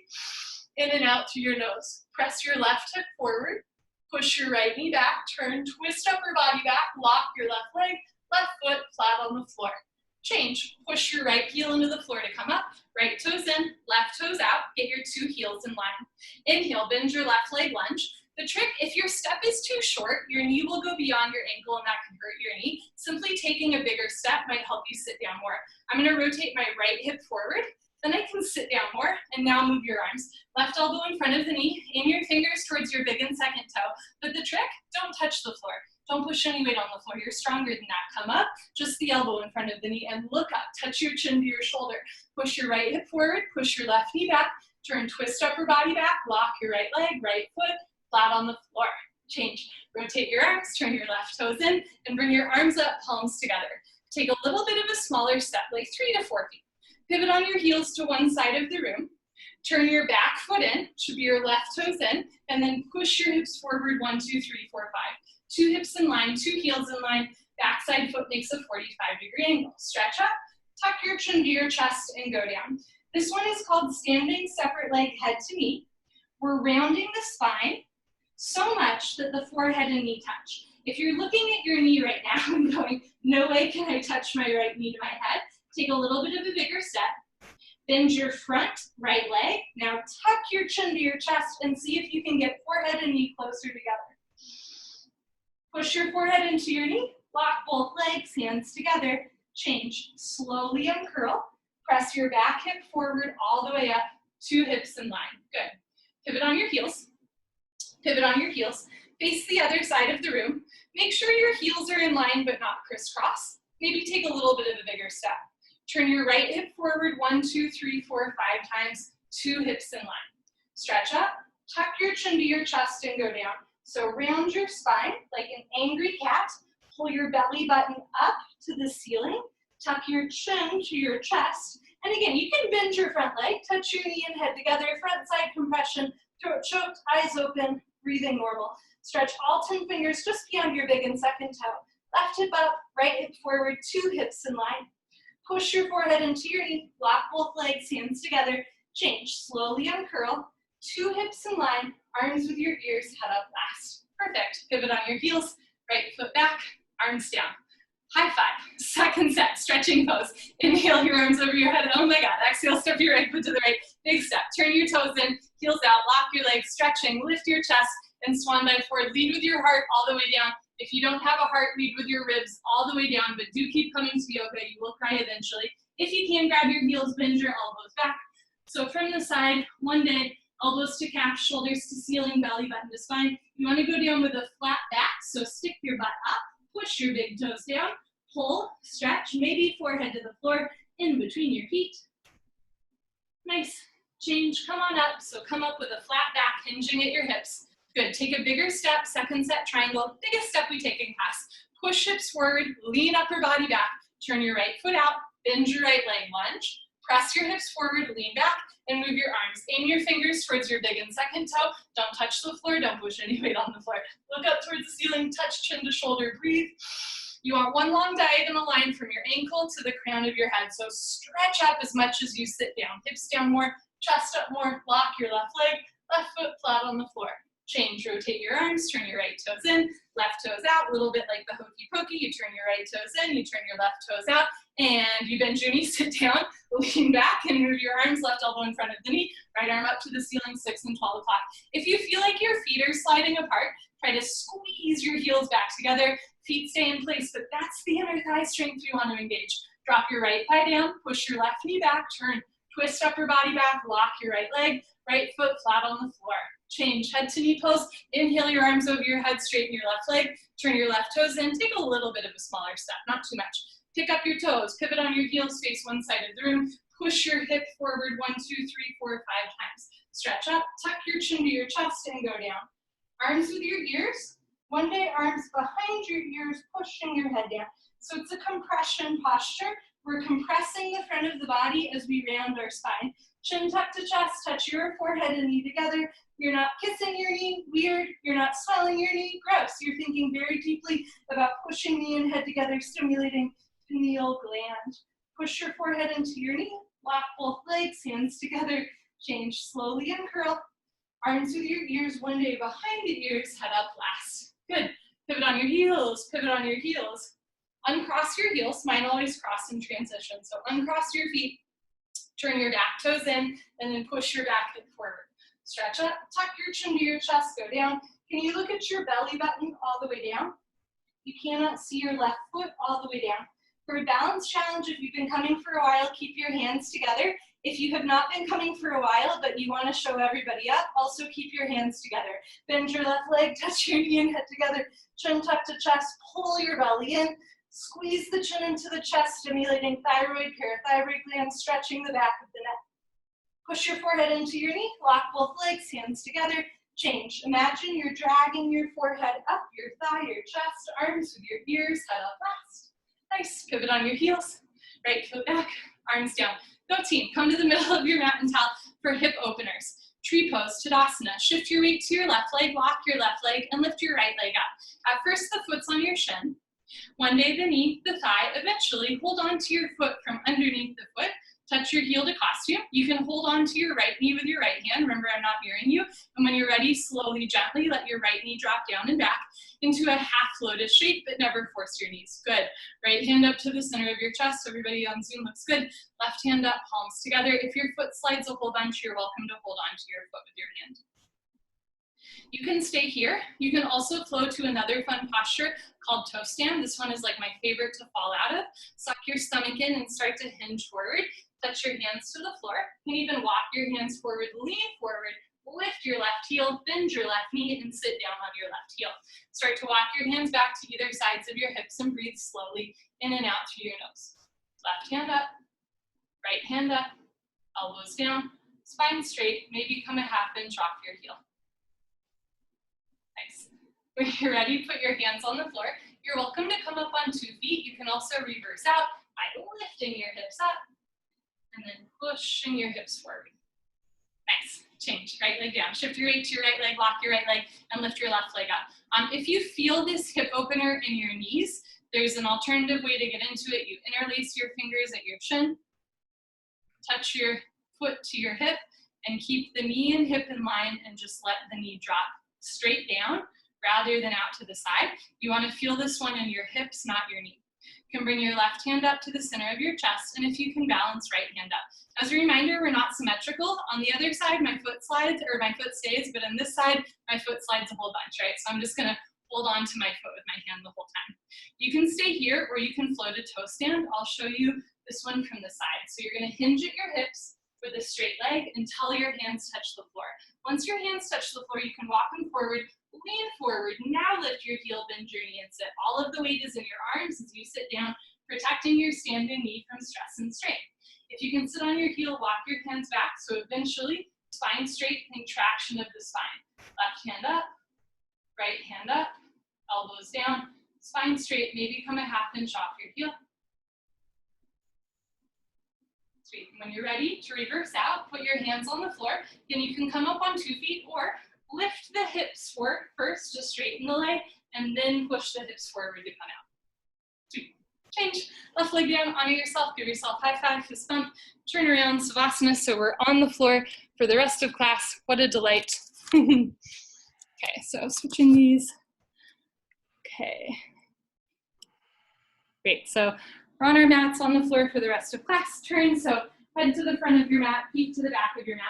in and out through your nose. Press your left hip forward, push your right knee back, turn, twist upper body back, lock your left leg, left foot flat on the floor. Change, push your right heel into the floor to come up, right toes in, left toes out, get your 2 heels in line. Inhale, bend your left leg, lunge. The trick, if your step is too short, your knee will go beyond your ankle and that can hurt your knee. Simply taking a bigger step might help you sit down more. I'm gonna rotate my right hip forward, then I can sit down more, and now move your arms. Left elbow in front of the knee, aim your fingers towards your big and second toe. But the trick, don't touch the floor. Don't push any weight on the floor, you're stronger than that. Come up, just the elbow in front of the knee, and look up, touch your chin to your shoulder. Push your right hip forward, push your left knee back, turn, twist upper body back, lock your right leg, right foot, flat on the floor. Change. Rotate your arms, turn your left toes in, and bring your arms up, palms together. Take a little bit of a smaller step, like 3 to 4 feet. Pivot on your heels to one side of the room. Turn your back foot in, should be your left toes in, and then push your hips forward, 1, 2, 3, 4, 5. 2 hips in line, 2 heels in line, backside foot makes a 45-degree angle. Stretch up, tuck your chin to your chest, and go down. This one is called standing separate leg head to knee. We're rounding the spine so much that the forehead and knee touch. If you're looking at your knee right now and going, no way can I touch my right knee to my head, take a little bit of a bigger step. Bend your front right leg. Now tuck your chin to your chest and see if you can get forehead and knee closer together. Push your forehead into your knee. Lock both legs, hands together. Change. Slowly uncurl. Press your back hip forward all the way up. 2 hips in line. Good. Pivot on your heels. Pivot on your heels. Face the other side of the room. Make sure your heels are in line but not crisscross. Maybe take a little bit of a bigger step. Turn your right hip forward 1, 2, 3, 4, 5 times. 2 hips in line. Stretch up. Tuck your chin to your chest and go down. So round your spine like an angry cat. Pull your belly button up to the ceiling. Tuck your chin to your chest. And again, you can bend your front leg. Touch your knee and head together. Front side compression. Throat choked, eyes open, breathing normal. Stretch all 10 fingers just beyond your big and second toe. Left hip up, right hip forward, 2 hips in line. Push your forehead into your knee. Lock both legs, hands together. Change. Slowly uncurl. 2 hips in line. Arms with your ears, head up last. Perfect. Pivot on your heels. Right foot back, arms down. High 5. Second set, stretching pose. Inhale your arms over your head. Oh my God. Exhale, step your right foot to the right. Big step. Turn your toes in, heels out, lock your legs, stretching, lift your chest, and swan dive forward. Lead with your heart all the way down. If you don't have a heart, lead with your ribs all the way down, but do keep coming to yoga. You will cry eventually. If you can, grab your heels, bend your elbows back. So from the side, one day, Elbows to calf, shoulders to ceiling, belly button to spine. You want to go down with a flat back, so stick your butt up, push your big toes down, pull, stretch, maybe forehead to the floor, in between your feet. Nice. Change, come on up. So come up with a flat back, hinging at your hips. Good, take a bigger step, second set triangle, biggest step we take in class. Push hips forward, lean upper body back, turn your right foot out, bend your right leg, lunge, press your hips forward, lean back, and move your arms. Aim your fingers towards your big and second toe. Don't touch the floor, don't push any weight on the floor. Look up towards the ceiling, touch chin to shoulder, breathe. You want one long diagonal line from your ankle to the crown of your head. So stretch up as much as you sit down. Hips down more, chest up more, lock your left leg, left foot flat on the floor. Change, rotate your arms, turn your right toes in, left toes out, a little bit like the hokey pokey. You turn your right toes in, you turn your left toes out, and you bend your knees, sit down, lean back, and move your arms, left elbow in front of the knee, right arm up to the ceiling, 6 and 12 o'clock. If you feel like your feet are sliding apart, try to squeeze your heels back together, feet stay in place, but that's the inner thigh strength we want to engage. Drop your right thigh down, push your left knee back, turn, twist upper body back, lock your right leg, right foot flat on the floor. Change, head to knee pose, inhale your arms over your head, straighten your left leg, turn your left toes in, take a little bit of a smaller step, not too much. Pick up your toes, pivot on your heels, face one side of the room, push your hip forward 1, 2, 3, 4, 5 times. Stretch up, tuck your chin to your chest and go down. Arms with your ears, one day arms behind your ears, pushing your head down. So it's a compression posture. We're compressing the front of the body as we round our spine. Chin tuck to chest, touch your forehead and knee together. You're not kissing your knee, weird. You're not swelling your knee, gross. You're thinking very deeply about pushing knee and head together, stimulating pineal gland. Push your forehead into your knee, lock both legs, hands together. Change slowly and curl. Arms with your ears, one day behind the ears, head up last. Good. Pivot on your heels, pivot on your heels. Uncross your heels, mine always cross in transition. So uncross your feet, turn your back toes in, and then push your back hip forward. Stretch up, tuck your chin to your chest, go down. Can you look at your belly button all the way down? You cannot see your left foot all the way down. For a balance challenge, if you've been coming for a while, keep your hands together. If you have not been coming for a while, but you want to show everybody up, also keep your hands together. Bend your left leg, touch your knee and head together. Chin tuck to chest, pull your belly in. Squeeze the chin into the chest, stimulating thyroid, parathyroid glands, stretching the back of the neck. Push your forehead into your knee, lock both legs, hands together. Change. Imagine you're dragging your forehead up your thigh, your chest, arms with your ears, head up last. Nice. Pivot on your heels. Right foot back, arms down. Go team. Come to the middle of your mat and towel for hip openers. Tree pose, Tadasana. Shift your weight to your left leg, lock your left leg, and lift your right leg up. At first, the foot's on your shin. One day the knee, the thigh, eventually hold on to your foot from underneath the foot. Touch your heel to costume. You can hold on to your right knee with your right hand. Remember, I'm not mirroring you. And when you're ready, slowly, gently, let your right knee drop down and back into a half lotus shape, but never force your knees. Good. Right hand up to the center of your chest. Everybody on Zoom looks good. Left hand up, palms together. If your foot slides a whole bunch, you're welcome to hold on to your foot with your hand. You can stay here. You can also flow to another fun posture called toe stand. This one is like my favorite to fall out of. Suck your stomach in and start to hinge forward. Touch your hands to the floor. You can even walk your hands forward, lean forward, lift your left heel, bend your left knee, and sit down on your left heel. Start to walk your hands back to either sides of your hips and breathe slowly in and out through your nose. Left hand up, right hand up, elbows down, spine straight, maybe come a half inch off your heel. Nice. When you're ready, put your hands on the floor. You're welcome to come up on 2 feet. You can also reverse out by lifting your hips up and then pushing your hips forward. Nice. Change. Right leg down. Shift your weight to your right leg, lock your right leg, and lift your left leg up. If you feel this hip opener in your knees, there's an alternative way to get into it. You interlace your fingers at your shin, touch your foot to your hip, and keep the knee and hip in line and just let the knee drop straight down rather than out to the side. You want to feel this one in your hips, not your knee. You can bring your left hand up to the center of your chest, and if you can, balance right hand up. As a reminder, we're not symmetrical. On the other side, my foot slides, or my foot stays, but on this side, my foot slides a whole bunch, right? So I'm just gonna hold on to my foot with my hand the whole time. You can stay here, or you can flow to toe stand. I'll show you this one from the side. So you're gonna hinge at your hips with a straight leg until your hands touch the floor. Once your hands touch the floor, you can walk them forward, lean forward. Now lift your heel, bend your knee, and sit. All of the weight is in your arms as you sit down, protecting your standing knee from stress and strain. If you can sit on your heel, walk your hands back. So eventually, spine straight, think traction of the spine. Left hand up, right hand up, elbows down, spine straight, maybe come a ½ inch off your heel. Sweet. When you're ready to reverse out, put your hands on the floor. Then you can come up on 2 feet or lift the hips forward first, just straighten the leg, and then push the hips forward to come out. Sweet. Change. Left leg down, honor yourself, give yourself high five, fist bump, turn around, Savasana, so we're on the floor for the rest of class. What a delight. Okay, so switching these. Okay. Great, so we're on our mats on the floor for the rest of class. Turn, so head to the front of your mat, feet to the back of your mat.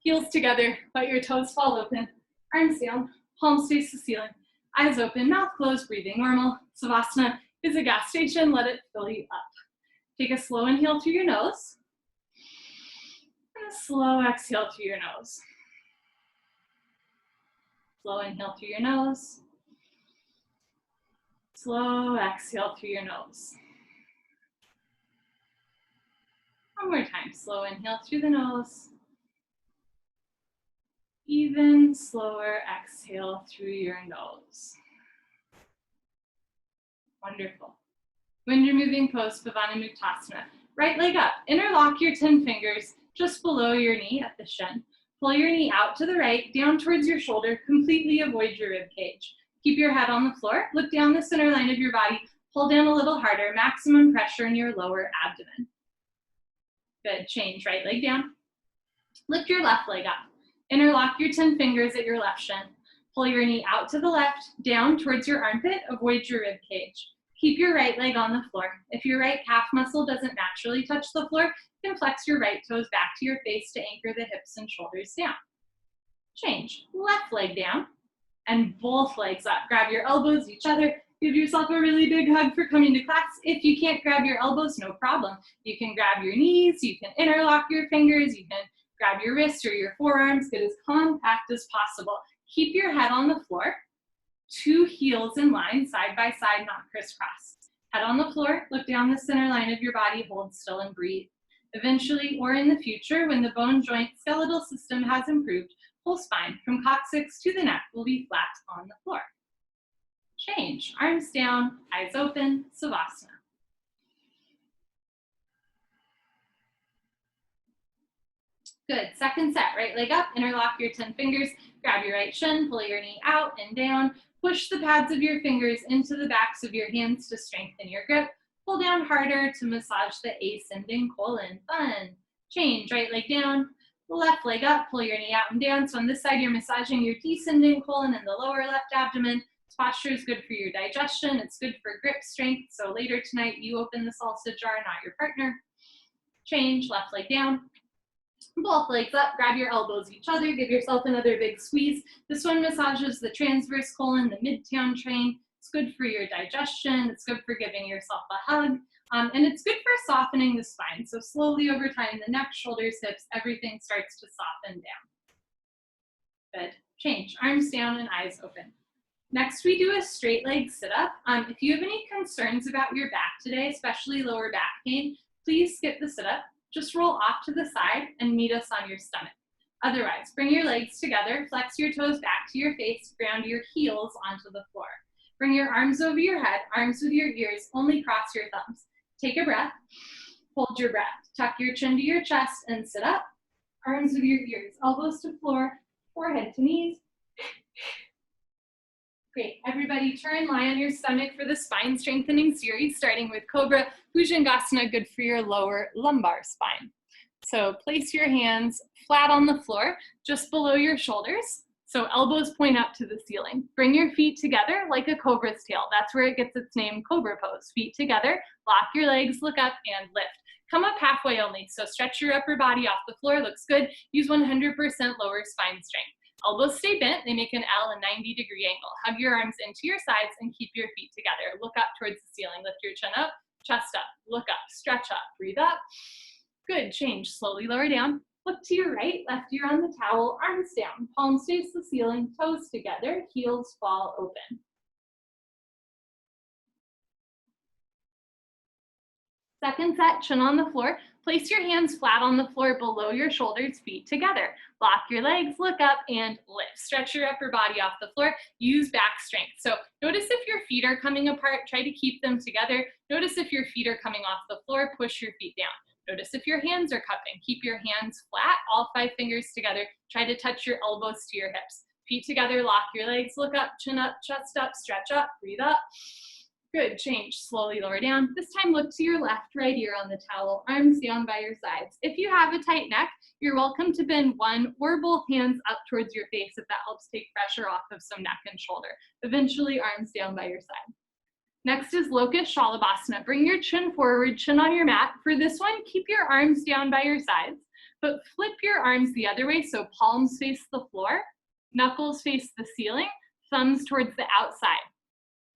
Heels together, let your toes fall open. Arms down, palms face the ceiling. Eyes open, mouth closed, breathing normal. Savasana is a gas station, let it fill you up. Take a slow inhale through your nose. And a slow exhale through your nose. Slow inhale through your nose. Slow exhale through your nose. One more time, slow inhale through the nose. Even slower exhale through your nose. Wonderful. Wind removing pose, Pavana Muktasana. Right leg up, interlock your 10 fingers just below your knee at the shin. Pull your knee out to the right, down towards your shoulder, completely avoid your rib cage. Keep your head on the floor, look down the center line of your body, pull down a little harder, maximum pressure in your lower abdomen. Good, change, right leg down. Lift your left leg up. Interlock your 10 fingers at your left shin. Pull your knee out to the left, down towards your armpit, avoid your rib cage. Keep your right leg on the floor. If your right calf muscle doesn't naturally touch the floor, you can flex your right toes back to your face to anchor the hips and shoulders down. Change, left leg down, and both legs up. Grab your elbows each other. Give yourself a really big hug for coming to class. If you can't grab your elbows, no problem. You can grab your knees, you can interlock your fingers, you can grab your wrists or your forearms, get as compact as possible. Keep your head on the floor, 2 heels in line, side by side, not crisscross. Head on the floor, look down the center line of your body, hold still and breathe. Eventually, or in the future, when the bone joint skeletal system has improved, whole spine from coccyx to the neck will be flat on the floor. Change, arms down, eyes open, Savasana. Good, second set, right leg up, interlock your 10 fingers, grab your right shin, pull your knee out and down, push the pads of your fingers into the backs of your hands to strengthen your grip, pull down harder to massage the ascending colon, fun. Change, right leg down, left leg up, pull your knee out and down. So on this side, you're massaging your descending colon and the lower left abdomen. This posture is good for your digestion, it's good for grip strength. So later tonight, you open the salsa jar, not your partner. Change, left leg down. Both legs up, grab your elbows each other, give yourself another big squeeze. This one massages the transverse colon, the midtown train. It's good for your digestion, it's good for giving yourself a hug, and it's good for softening the spine. So slowly over time, the neck, shoulders, hips, everything starts to soften down. Good, change, arms down and eyes open. Next, we do a straight leg sit-up. If you have any concerns about your back today, especially lower back pain, please skip the sit-up. Just roll off to the side and meet us on your stomach. Otherwise, bring your legs together, flex your toes back to your face, ground your heels onto the floor. Bring your arms over your head, arms with your ears, only cross your thumbs. Take a breath, hold your breath. Tuck your chin to your chest and sit up. Arms with your ears, elbows to floor, forehead to knees. Great, everybody turn, lie on your stomach for the spine strengthening series, starting with Cobra Bhujangasana, good for your lower lumbar spine. So place your hands flat on the floor, just below your shoulders. So elbows point up to the ceiling. Bring your feet together like a cobra's tail. That's where it gets its name, cobra pose. Feet together, lock your legs, look up and lift. Come up halfway only, so stretch your upper body off the floor, looks good. Use 100% lower spine strength. Elbows stay bent, they make an L, a 90-degree angle. Hug your arms into your sides and keep your feet together. Look up towards the ceiling, lift your chin up, chest up, look up, stretch up, breathe up. Good, change, slowly lower down. Look to your right, left ear on the towel, arms down, palms face the ceiling, toes together, heels fall open. Second set, chin on the floor. Place your hands flat on the floor below your shoulders, feet together. Lock your legs, look up, and lift. Stretch your upper body off the floor. Use back strength. So notice if your feet are coming apart, try to keep them together. Notice if your feet are coming off the floor, push your feet down. Notice if your hands are cupping. Keep your hands flat, all 5 fingers together. Try to touch your elbows to your hips. Feet together, lock your legs, look up, chin up, chest up, stretch up, breathe up. Good, change, slowly lower down. This time look to your left, right ear on the towel, arms down by your sides. If you have a tight neck, you're welcome to bend one or both hands up towards your face if that helps take pressure off of some neck and shoulder. Eventually, arms down by your side. Next is Locust Shalabhasana. Bring your chin forward, chin on your mat. For this one, keep your arms down by your sides, but flip your arms the other way so palms face the floor, knuckles face the ceiling, thumbs towards the outside.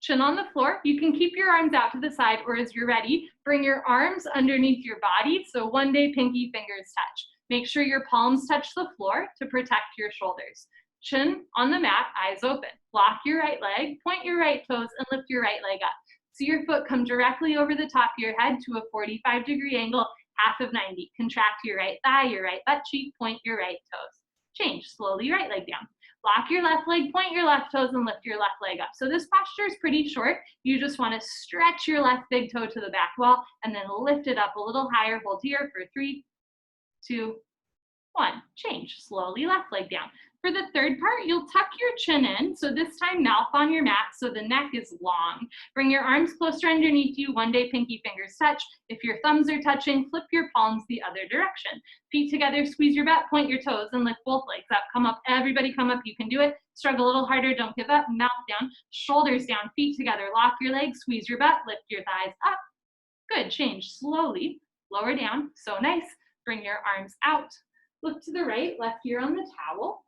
Chin on the floor. You can keep your arms out to the side, or as you're ready, bring your arms underneath your body, so one day pinky fingers touch. Make sure your palms touch the floor to protect your shoulders. Chin on the mat, eyes open. Lock your right leg, point your right toes, and lift your right leg up. See your foot come directly over the top of your head to a 45-degree angle, half of 90. Contract your right thigh, your right butt cheek, point your right toes. Change, slowly right leg down. Lock your left leg, point your left toes, and lift your left leg up. So this posture is pretty short. You just want to stretch your left big toe to the back wall and then lift it up a little higher. Hold here for 3, 2, 1. Change, slowly left leg down. For the third part, you'll tuck your chin in. So this time, mouth on your mat so the neck is long. Bring your arms closer underneath you. One day, pinky fingers touch. If your thumbs are touching, flip your palms the other direction. Feet together, squeeze your butt, point your toes, and lift both legs up. Come up, everybody come up. You can do it. Struggle a little harder, don't give up. Mouth down, shoulders down, feet together. Lock your legs, squeeze your butt, lift your thighs up. Good, change slowly. Lower down, so nice. Bring your arms out. Look to the right, left ear on the towel.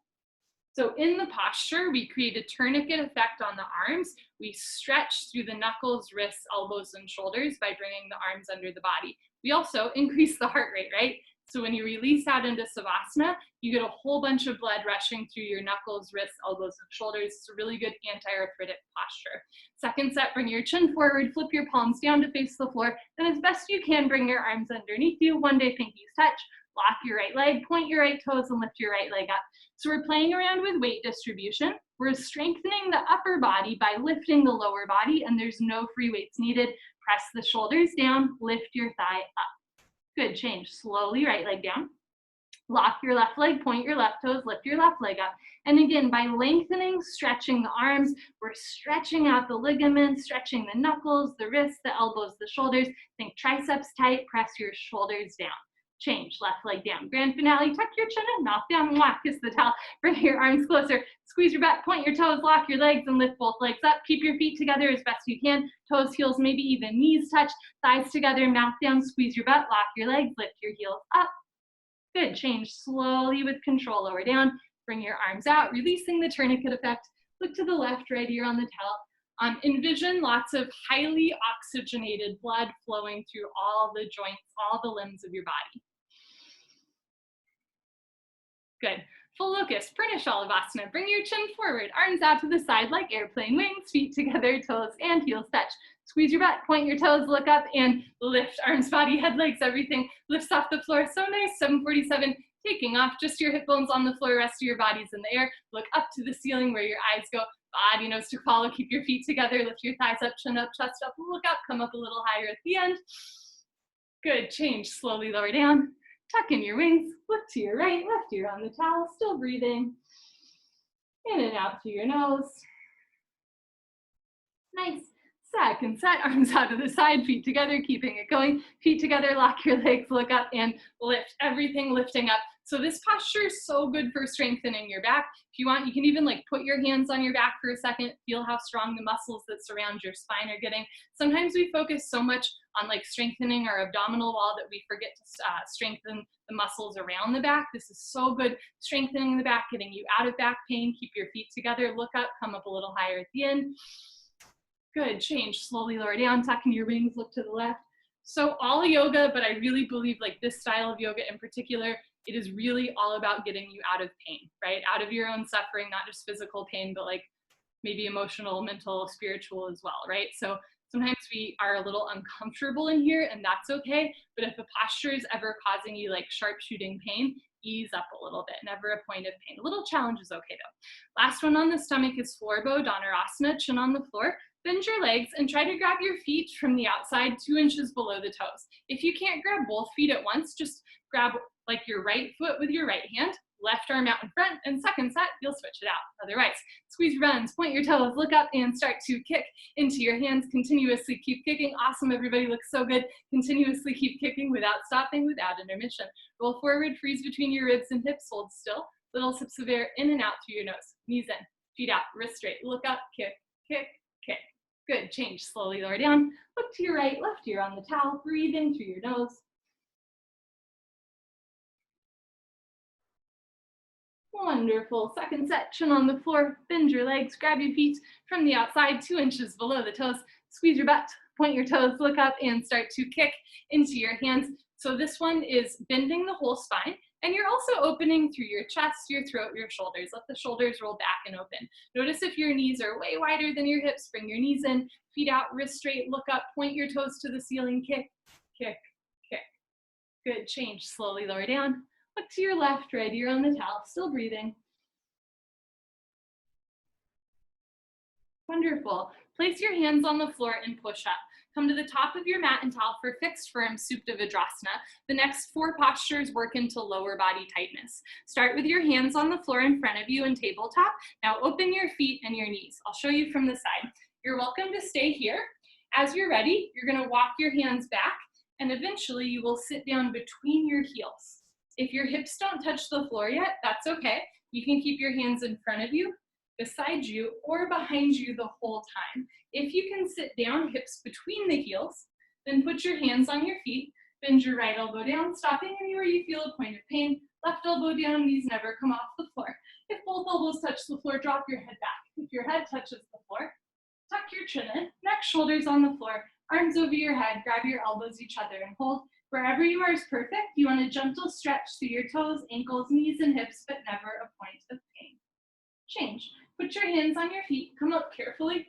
So in the posture, we create a tourniquet effect on the arms. We stretch through the knuckles, wrists, elbows, and shoulders by bringing the arms under the body. We also increase the heart rate, right? So when you release out into Savasana, you get a whole bunch of blood rushing through your knuckles, wrists, elbows, and shoulders. It's a really good anti-arthritic posture. Second set, bring your chin forward, flip your palms down to face the floor, and as best you can, bring your arms underneath you. One day, pinkies touch. Lock your right leg, point your right toes, and lift your right leg up. So we're playing around with weight distribution. We're strengthening the upper body by lifting the lower body, and there's no free weights needed. Press the shoulders down, lift your thigh up. Good, change. Slowly, right leg down. Lock your left leg, point your left toes, lift your left leg up. And again, by lengthening, stretching the arms, we're stretching out the ligaments, stretching the knuckles, the wrists, the elbows, the shoulders. Think triceps tight, press your shoulders down. Change, left leg down. Grand finale, tuck your chin in, mouth down, kiss the towel, bring your arms closer, squeeze your butt, point your toes, lock your legs, and lift both legs up. Keep your feet together as best you can. Toes, heels, maybe even knees touch. Thighs together, mouth down, squeeze your butt, lock your legs, lift your heels up. Good, change slowly with control, lower down. Bring your arms out, releasing the tourniquet effect. Look to the left, right ear on the towel. Envision lots of highly oxygenated blood flowing through all the joints, all the limbs of your body. Good. Full locust, Purna Shalabhasana. Bring your chin forward, arms out to the side like airplane wings, feet together, toes and heels touch. Squeeze your butt, point your toes, look up, and lift. Arms, body, head, legs, everything lifts off the floor. So nice. 747, taking off just your hip bones on the floor, rest of your body's in the air. Look up to the ceiling where your eyes go. Body knows to follow. Keep your feet together, lift your thighs up, chin up, chest up, look up, come up a little higher at the end. Good, change, slowly lower down. Tuck in your wings, look to your right, left ear on the towel, still breathing. In and out through your nose. Nice. Second set, arms out to the side, feet together, keeping it going. Feet together, lock your legs, look up, and lift. Everything lifting up. So this posture is so good for strengthening your back. If you want, you can even like put your hands on your back for a second, feel how strong the muscles that surround your spine are getting. Sometimes we focus so much on like strengthening our abdominal wall that we forget to strengthen the muscles around the back. This is so good, strengthening the back, getting you out of back pain. Keep your feet together, look up, come up a little higher at the end. Good, change, slowly lower down, tuck in your wings, look to the left. So all yoga, but I really believe like this style of yoga in particular it is really all about getting you out of pain, right? Out of your own suffering, not just physical pain, but like maybe emotional, mental, spiritual as well, right? So sometimes we are a little uncomfortable in here, and that's okay. But if a posture is ever causing you like sharp shooting pain, ease up a little bit, never a point of pain. A little challenge is okay though. Last one on the stomach is floor bow, Dhanurasana, chin on the floor. Bend your legs and try to grab your feet from the outside 2 inches below the toes. If you can't grab both feet at once, just grab like your right foot with your right hand, left arm out in front, and second set, you'll switch it out. Otherwise, squeeze your buns, point your toes, look up, and start to kick into your hands. Continuously keep kicking. Awesome, everybody looks so good. Continuously keep kicking without stopping, without intermission. Roll forward, freeze between your ribs and hips, hold still. Little sips of air in and out through your nose. Knees in, feet out, wrist straight, look up, kick, kick, kick. Good, change, slowly lower down. Look to your right, left ear on the towel, breathe in through your nose. Wonderful. Second set, chin on the floor, bend your legs, grab your feet from the outside 2 inches below the toes, squeeze your butt, point your toes, look up, and start to kick into your hands. So this one is bending the whole spine, and you're also opening through your chest, your throat, your shoulders. Let the shoulders roll back and open. Notice if your knees are way wider than your hips, bring your knees in, feet out, wrist straight, look up, point your toes to the ceiling, kick, kick, kick. Good, change, slowly lower down. Look to your left, right ear on the towel, still breathing. Wonderful. Place your hands on the floor and push up. Come to the top of your mat and towel for fixed firm Supta Vidrasana. The next 4 postures work into lower body tightness. Start with your hands on the floor in front of you in tabletop. Now open your feet and your knees. I'll show you from the side. You're welcome to stay here. As you're ready, you're going to walk your hands back, and eventually you will sit down between your heels. If your hips don't touch the floor yet, that's okay. You can keep your hands in front of you, beside you, or behind you the whole time. If you can sit down, hips between the heels, then put your hands on your feet, bend your right elbow down, stopping anywhere you feel a point of pain. Left elbow down, knees never come off the floor. If both elbows touch the floor, drop your head back. If your head touches the floor, tuck your chin in, neck, shoulders on the floor, arms over your head, grab your elbows each other and hold. Wherever you are is perfect. You want a gentle stretch through your toes, ankles, knees, and hips, but never a point of pain. Change. Put your hands on your feet. Come up carefully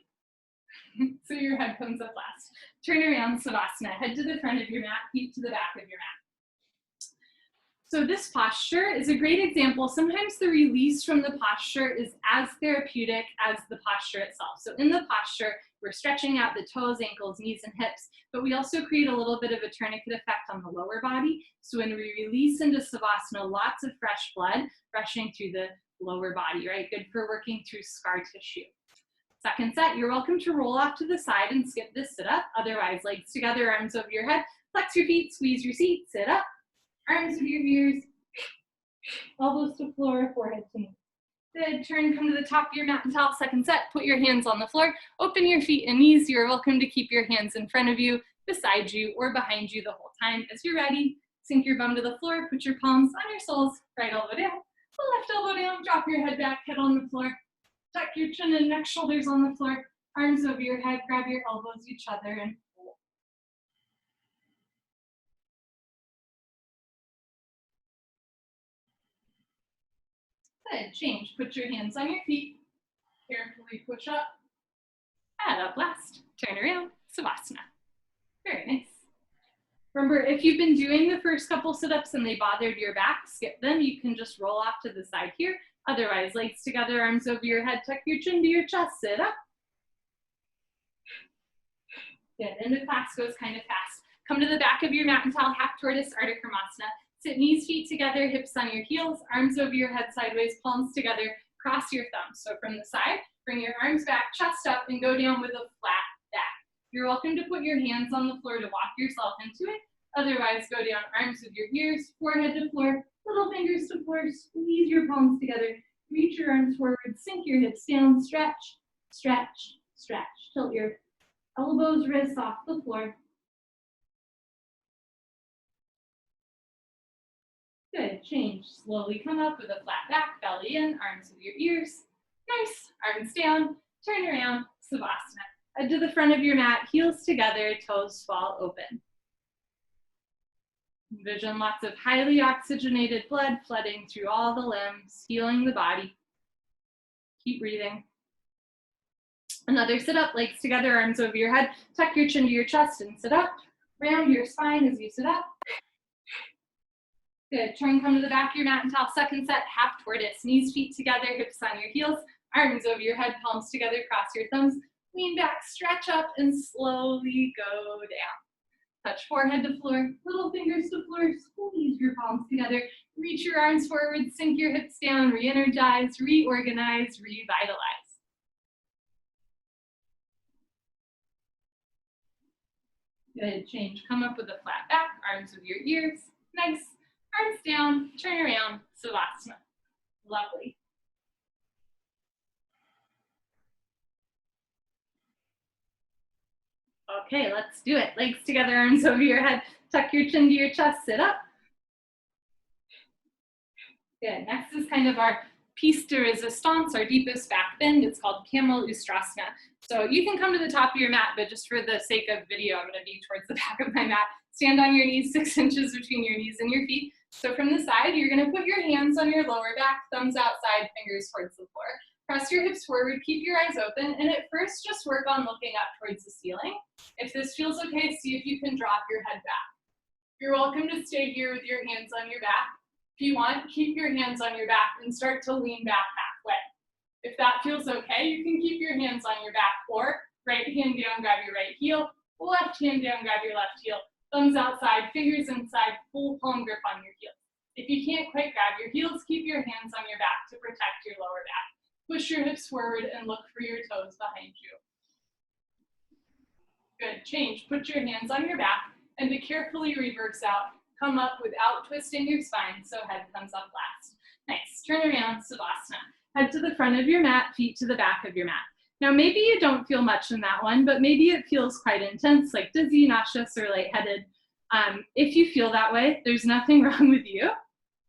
so your head comes up last. Turn around, Savasana. Head to the front of your mat, feet to the back of your mat. So this posture is a great example. Sometimes the release from the posture is as therapeutic as the posture itself. So in the posture, we're stretching out the toes, ankles, knees, and hips, but we also create a little bit of a tourniquet effect on the lower body. So when we release into Savasana, lots of fresh blood rushing through the lower body, right? Good for working through scar tissue. Second set, you're welcome to roll off to the side and skip this sit-up. Otherwise, legs together, arms over your head, flex your feet, squeeze your seat, sit up. Arms over your ears, elbows to floor, forehead to knee. Good, turn, come to the top of your mat and towel. Second set, put your hands on the floor, open your feet and knees. You're welcome to keep your hands in front of you, beside you, or behind you the whole time. As you're ready, sink your bum to the floor, put your palms on your soles, right elbow down, left elbow down, drop your head back, head on the floor, tuck your chin and neck, shoulders on the floor, arms over your head, grab your elbows each other and hold. Good, change. Put your hands on your feet. Carefully push up. And up last. Turn around. Savasana. Very nice. Remember, if you've been doing the first couple sit-ups and they bothered your back, skip them. You can just roll off to the side here. Otherwise, legs together, arms over your head, tuck your chin to your chest, sit up. Good, and the class goes kind of fast. Come to the back of your mat and towel, half tortoise, Ardha Karmasana. Sit knees, feet together, hips on your heels, arms over your head sideways, palms together, cross your thumbs. So from the side, bring your arms back, chest up, and go down with a flat back. You're welcome to put your hands on the floor to walk yourself into it. Otherwise, go down, arms with your ears, forehead to floor, little fingers to floor, squeeze your palms together, reach your arms forward, sink your hips down, stretch, stretch, stretch. Tilt your elbows, wrists off the floor. Good, change. Slowly come up with a flat back, belly in, arms with your ears. Nice, arms down, turn around, Savasana. Head to the front of your mat, heels together, toes fall open. Envision lots of highly oxygenated blood flooding through all the limbs, healing the body. Keep breathing. Another sit up, legs together, arms over your head. Tuck your chin to your chest and sit up. Round your spine as you sit up. Good. Try and come to the back of your mat and towel. Second set, half tortoise. Knees, feet together, hips on your heels, arms over your head, palms together, cross your thumbs. Lean back, stretch up, and slowly go down. Touch forehead to floor, little fingers to floor, squeeze your palms together. Reach your arms forward, sink your hips down, re-energize, reorganize, revitalize. Good, change. Come up with a flat back, arms over your ears. Nice. Arms down, turn around, Savasana. Lovely. Okay, let's do it. Legs together, arms over your head. Tuck your chin to your chest, sit up. Good, next is kind of our piece de resistance, our deepest back bend. It's called Camel Ustrasana. So you can come to the top of your mat, but just for the sake of video, I'm gonna be towards the back of my mat. Stand on your knees, 6 inches between your knees and your feet. So from the side, you're gonna put your hands on your lower back, thumbs outside, fingers towards the floor. Press your hips forward, keep your eyes open, and at first just work on looking up towards the ceiling. If this feels okay, see if you can drop your head back. You're welcome to stay here with your hands on your back. If you want, keep your hands on your back and start to lean back halfway. If that feels okay, you can keep your hands on your back, or right hand down, grab your right heel, left hand down, grab your left heel, thumbs outside, fingers inside, full palm grip on your heels. If you can't quite grab your heels, keep your hands on your back to protect your lower back. Push your hips forward and look for your toes behind you. Good, change. Put your hands on your back and to carefully reverse out, come up without twisting your spine, so head comes up last. Nice, turn around, Savasana. Head to the front of your mat, feet to the back of your mat. Now maybe you don't feel much in that one, but maybe it feels quite intense, like dizzy, nauseous, or lightheaded. If you feel that way, there's nothing wrong with you,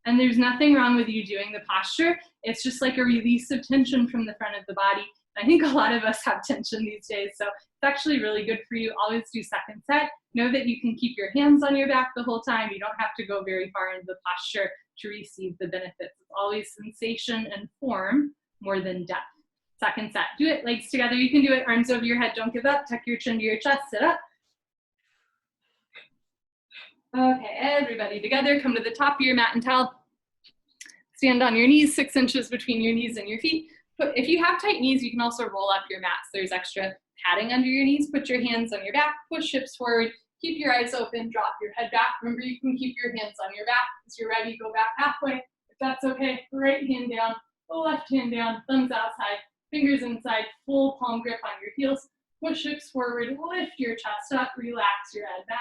and there's nothing wrong with you doing the posture. It's just like a release of tension from the front of the body. I think a lot of us have tension these days, so it's actually really good for you. Always do second set. Know that you can keep your hands on your back the whole time. You don't have to go very far into the posture to receive the benefits. It's always sensation and form more than depth. Second set. Do it, legs together. You can do it, arms over your head. Don't give up. Tuck your chin to your chest. Sit up. Okay, everybody together. Come to the top of your mat and towel. Stand on your knees, 6 inches between your knees and your feet. If you have tight knees, you can also roll up your mat. So there's extra padding under your knees. Put your hands on your back, push hips forward, keep your eyes open, drop your head back. Remember, you can keep your hands on your back. As you're ready, go back halfway. If that's okay, right hand down, the left hand down, thumbs outside, fingers inside, full palm grip on your heels. Push hips forward, lift your chest up, relax your head back.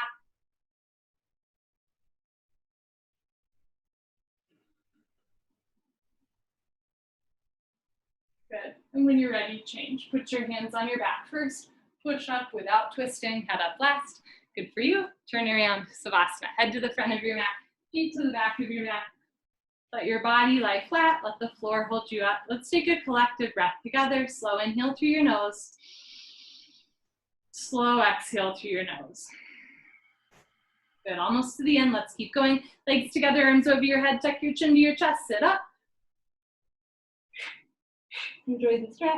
Good. And when you're ready, change. Put your hands on your back first. Push up without twisting. Head up last. Good for you. Turn around, Savasana. Head to the front of your mat. Feet to the back of your mat. Let your body lie flat. Let the floor hold you up. Let's take a collective breath together. Slow inhale through your nose. Slow exhale through your nose. Good. Almost to the end. Let's keep going. Legs together, arms over your head. Tuck your chin to your chest. Sit up. Enjoy the stretch.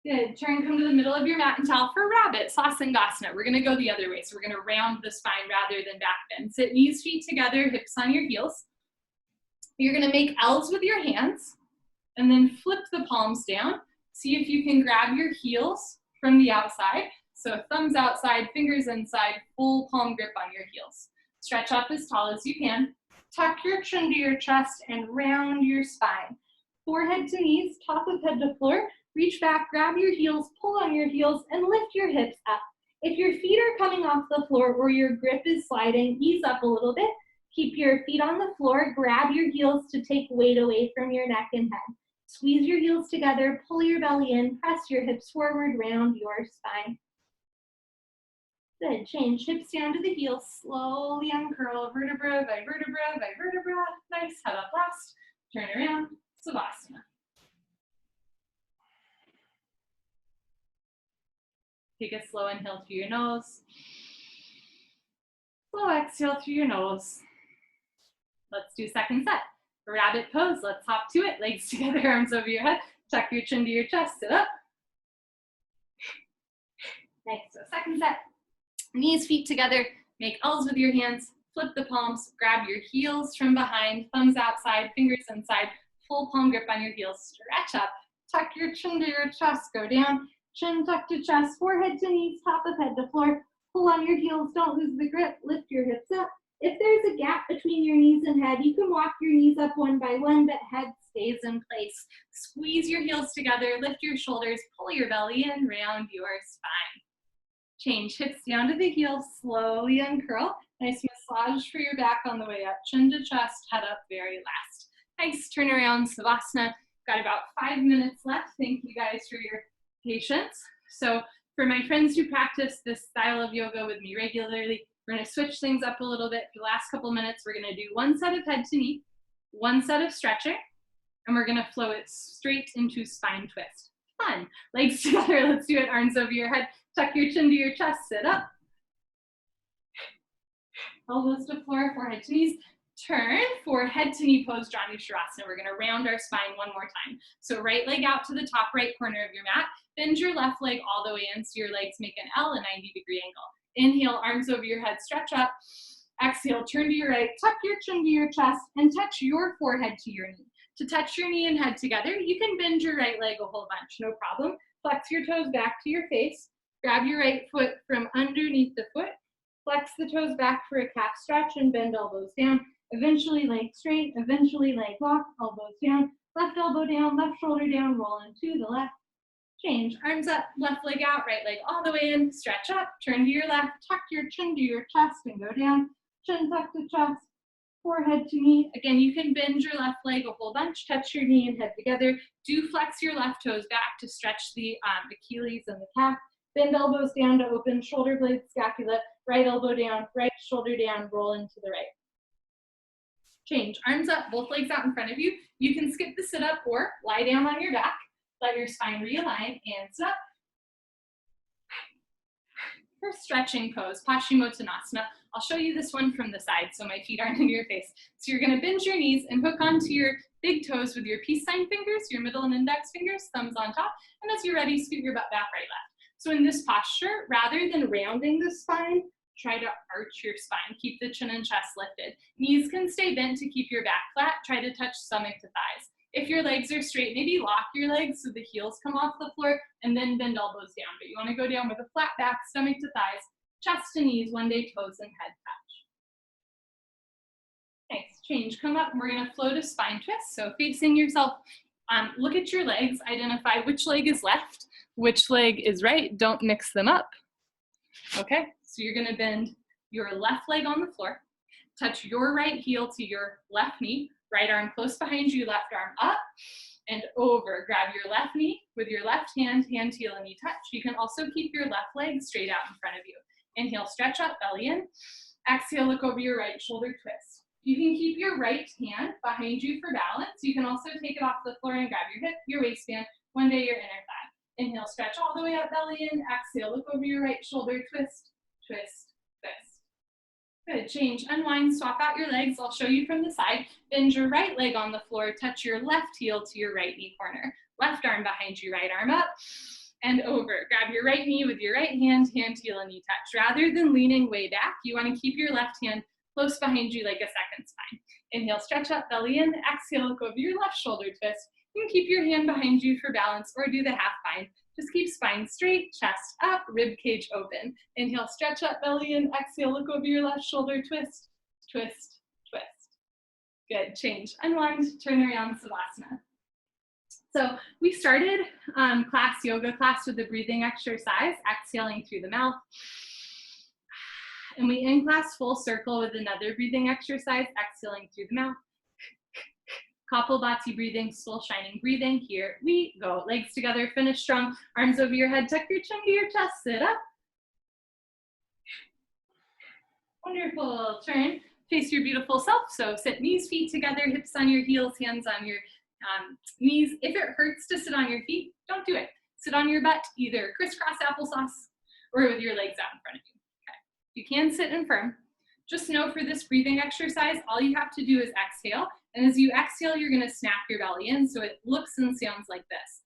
Good. Turn, come to the middle of your mat and towel for rabbit, Sasangasana. We're gonna go the other way. So we're gonna round the spine rather than back bend. Sit knees, feet together, hips on your heels. You're gonna make L's with your hands and then flip the palms down. See if you can grab your heels from the outside. So thumbs outside, fingers inside, full palm grip on your heels. Stretch up as tall as you can. Tuck your chin to your chest and round your spine. Forehead to knees, top of head to floor. Reach back, grab your heels, pull on your heels, and lift your hips up. If your feet are coming off the floor or your grip is sliding, ease up a little bit. Keep your feet on the floor, grab your heels to take weight away from your neck and head. Squeeze your heels together, pull your belly in, press your hips forward, round your spine. Good, change, hips down to the heels, slowly uncurl, vertebra by vertebra by vertebra. Nice, head up last, turn around, Savasana. Take a slow inhale through your nose. Slow exhale through your nose. Let's do second set. Rabbit pose, let's hop to it. Legs together, arms over your head. Tuck your chin to your chest, sit up. Nice, so second set. Knees, feet together, make L's with your hands, flip the palms, grab your heels from behind, thumbs outside, fingers inside, full palm grip on your heels, stretch up, tuck your chin to your chest, go down, chin tuck to chest, forehead to knees, top of head to floor, pull on your heels, don't lose the grip, lift your hips up. If there's a gap between your knees and head, you can walk your knees up one by one, but head stays in place. Squeeze your heels together, lift your shoulders, pull your belly in, round your spine. Change hips down to the heels, slowly uncurl. Nice massage for your back on the way up, chin to chest, head up very last. Nice turnaround Savasana. Got about 5 minutes left. Thank you guys for your patience. So for my friends who practice this style of yoga with me regularly, we're gonna switch things up a little bit. For the last couple minutes, we're gonna do one set of head to knee, one set of stretching, and we're gonna flow it straight into spine twist. Fun. Legs together, let's do it, arms over your head. Tuck your chin to your chest, sit up. Elbows to floor, forehead to knees. Turn for head to knee pose, Janu Shavasana. We're gonna round our spine one more time. So right leg out to the top right corner of your mat. Bend your left leg all the way in so your legs make an L, a 90-degree angle. Inhale, arms over your head, stretch up. Exhale, turn to your right, tuck your chin to your chest, and touch your forehead to your knee. To touch your knee and head together, you can bend your right leg a whole bunch, no problem. Flex your toes back to your face. Grab your right foot from underneath the foot. Flex the toes back for a calf stretch and bend elbows down. Eventually leg straight, eventually leg lock, elbows down. Left elbow down, left shoulder down, roll into the left. Change, arms up, left leg out, right leg all the way in. Stretch up, turn to your left, tuck your chin to your chest and go down. Chin tuck to chest, forehead to knee. Again, you can bend your left leg a whole bunch, touch your knee and head together. Do flex your left toes back to stretch the Achilles and the calf. Bend elbows down to open shoulder blades, scapula, right elbow down, right shoulder down, roll into the right. Change, arms up, both legs out in front of you. You can skip the sit up or lie down on your back. Let your spine realign and sit up. For stretching pose, Paschimottanasana, I'll show you this one from the side so my feet aren't in your face. So you're gonna bend your knees and hook onto your big toes with your peace sign fingers, your middle and index fingers, thumbs on top, and as you're ready, scoot your butt back, right, left. So in this posture, rather than rounding the spine, try to arch your spine. Keep the chin and chest lifted. Knees can stay bent to keep your back flat. Try to touch stomach to thighs. If your legs are straight, maybe lock your legs so the heels come off the floor and then bend elbows down. But you want to go down with a flat back, stomach to thighs, chest to knees, one day toes and head touch. Nice, change, come up and we're gonna flow to spine twist. So facing yourself, look at your legs, identify which leg is left, which leg is right, don't mix them up. Okay, so you're gonna bend your left leg on the floor, touch your right heel to your left knee, right arm close behind you, left arm up and over. Grab your left knee with your left hand, hand, heel, and knee touch. You can also keep your left leg straight out in front of you. Inhale, stretch up, belly in. Exhale, look over your right shoulder, twist. You can keep your right hand behind you for balance. You can also take it off the floor and grab your hip, your waistband, one day your inner thigh. Inhale, stretch all the way up, belly in. Exhale, look over your right shoulder, twist, twist, twist. Good, change, unwind, swap out your legs. I'll show you from the side. Bend your right leg on the floor, touch your left heel to your right knee corner. Left arm behind you, right arm up and over. Grab your right knee with your right hand, hand, heel, and knee touch. Rather than leaning way back, you want to keep your left hand close behind you like a second spine. Inhale, stretch up, belly in. Exhale, look over your left shoulder, twist. You can keep your hand behind you for balance or do the half bind. Just keep spine straight, chest up, rib cage open. Inhale, stretch up, belly in. Exhale, look over your left shoulder, twist, twist, twist. Good, change, unwind, turn around, Savasana. So we started yoga class with a breathing exercise, exhaling through the mouth. And we end class full circle with another breathing exercise, exhaling through the mouth. Kapalbhati breathing, soul shining breathing. Here we go. Legs together, finish strong. Arms over your head, tuck your chin to your chest, sit up. Wonderful. Turn, face your beautiful self. So sit knees, feet together, hips on your heels, hands on your knees. If it hurts to sit on your feet, don't do it. Sit on your butt, either crisscross applesauce or with your legs out in front of you. Okay. You can sit and firm. Just know for this breathing exercise, all you have to do is exhale. And as you exhale, you're gonna snap your belly in so it looks and sounds like this.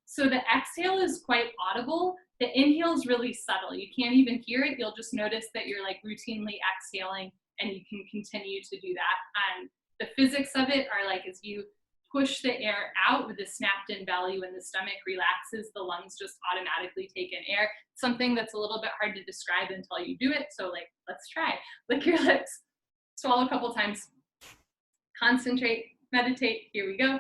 So the exhale is quite audible. The inhale is really subtle. You can't even hear it. You'll just notice that you're like routinely exhaling, and you can continue to do that. The physics of it are like as you push the air out with the snapped in belly, when the stomach relaxes, the lungs just automatically take in air. Something that's a little bit hard to describe until you do it. So like, let's try. Lick your lips, swallow a couple times, concentrate, meditate. Here we go.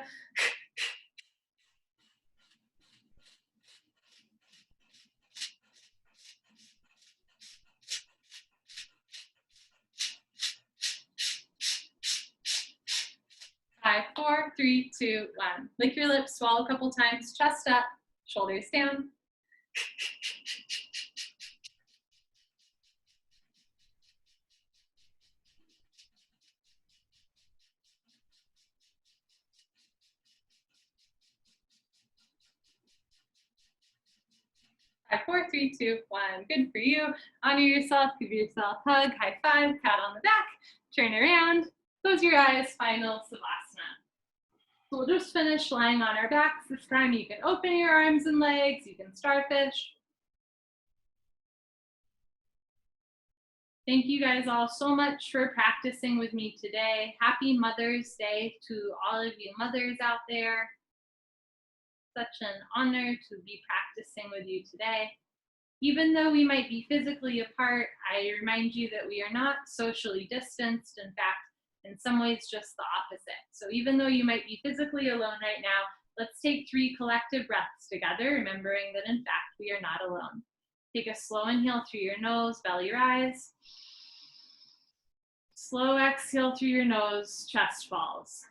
5, 4, 3, 2, 1. Lick your lips, swallow a couple times, chest up, shoulders down. 5, 4, 3, 2, 1. Good for you. Honor yourself, give yourself a hug, high five, pat on the back, turn around, close your eyes, final Savasana. So we'll just finish lying on our backs. This time you can open your arms and legs, you can starfish. Thank you guys all so much for practicing with me today. Happy Mother's Day to all of you mothers out there. Such an honor to be practicing with you today. Even though we might be physically apart, I remind you that we are not socially distanced. In fact, in some ways, just the opposite. So even though you might be physically alone right now, let's take 3 collective breaths together, remembering that in fact, we are not alone. Take a slow inhale through your nose, belly your eyes. Slow exhale through your nose, chest falls.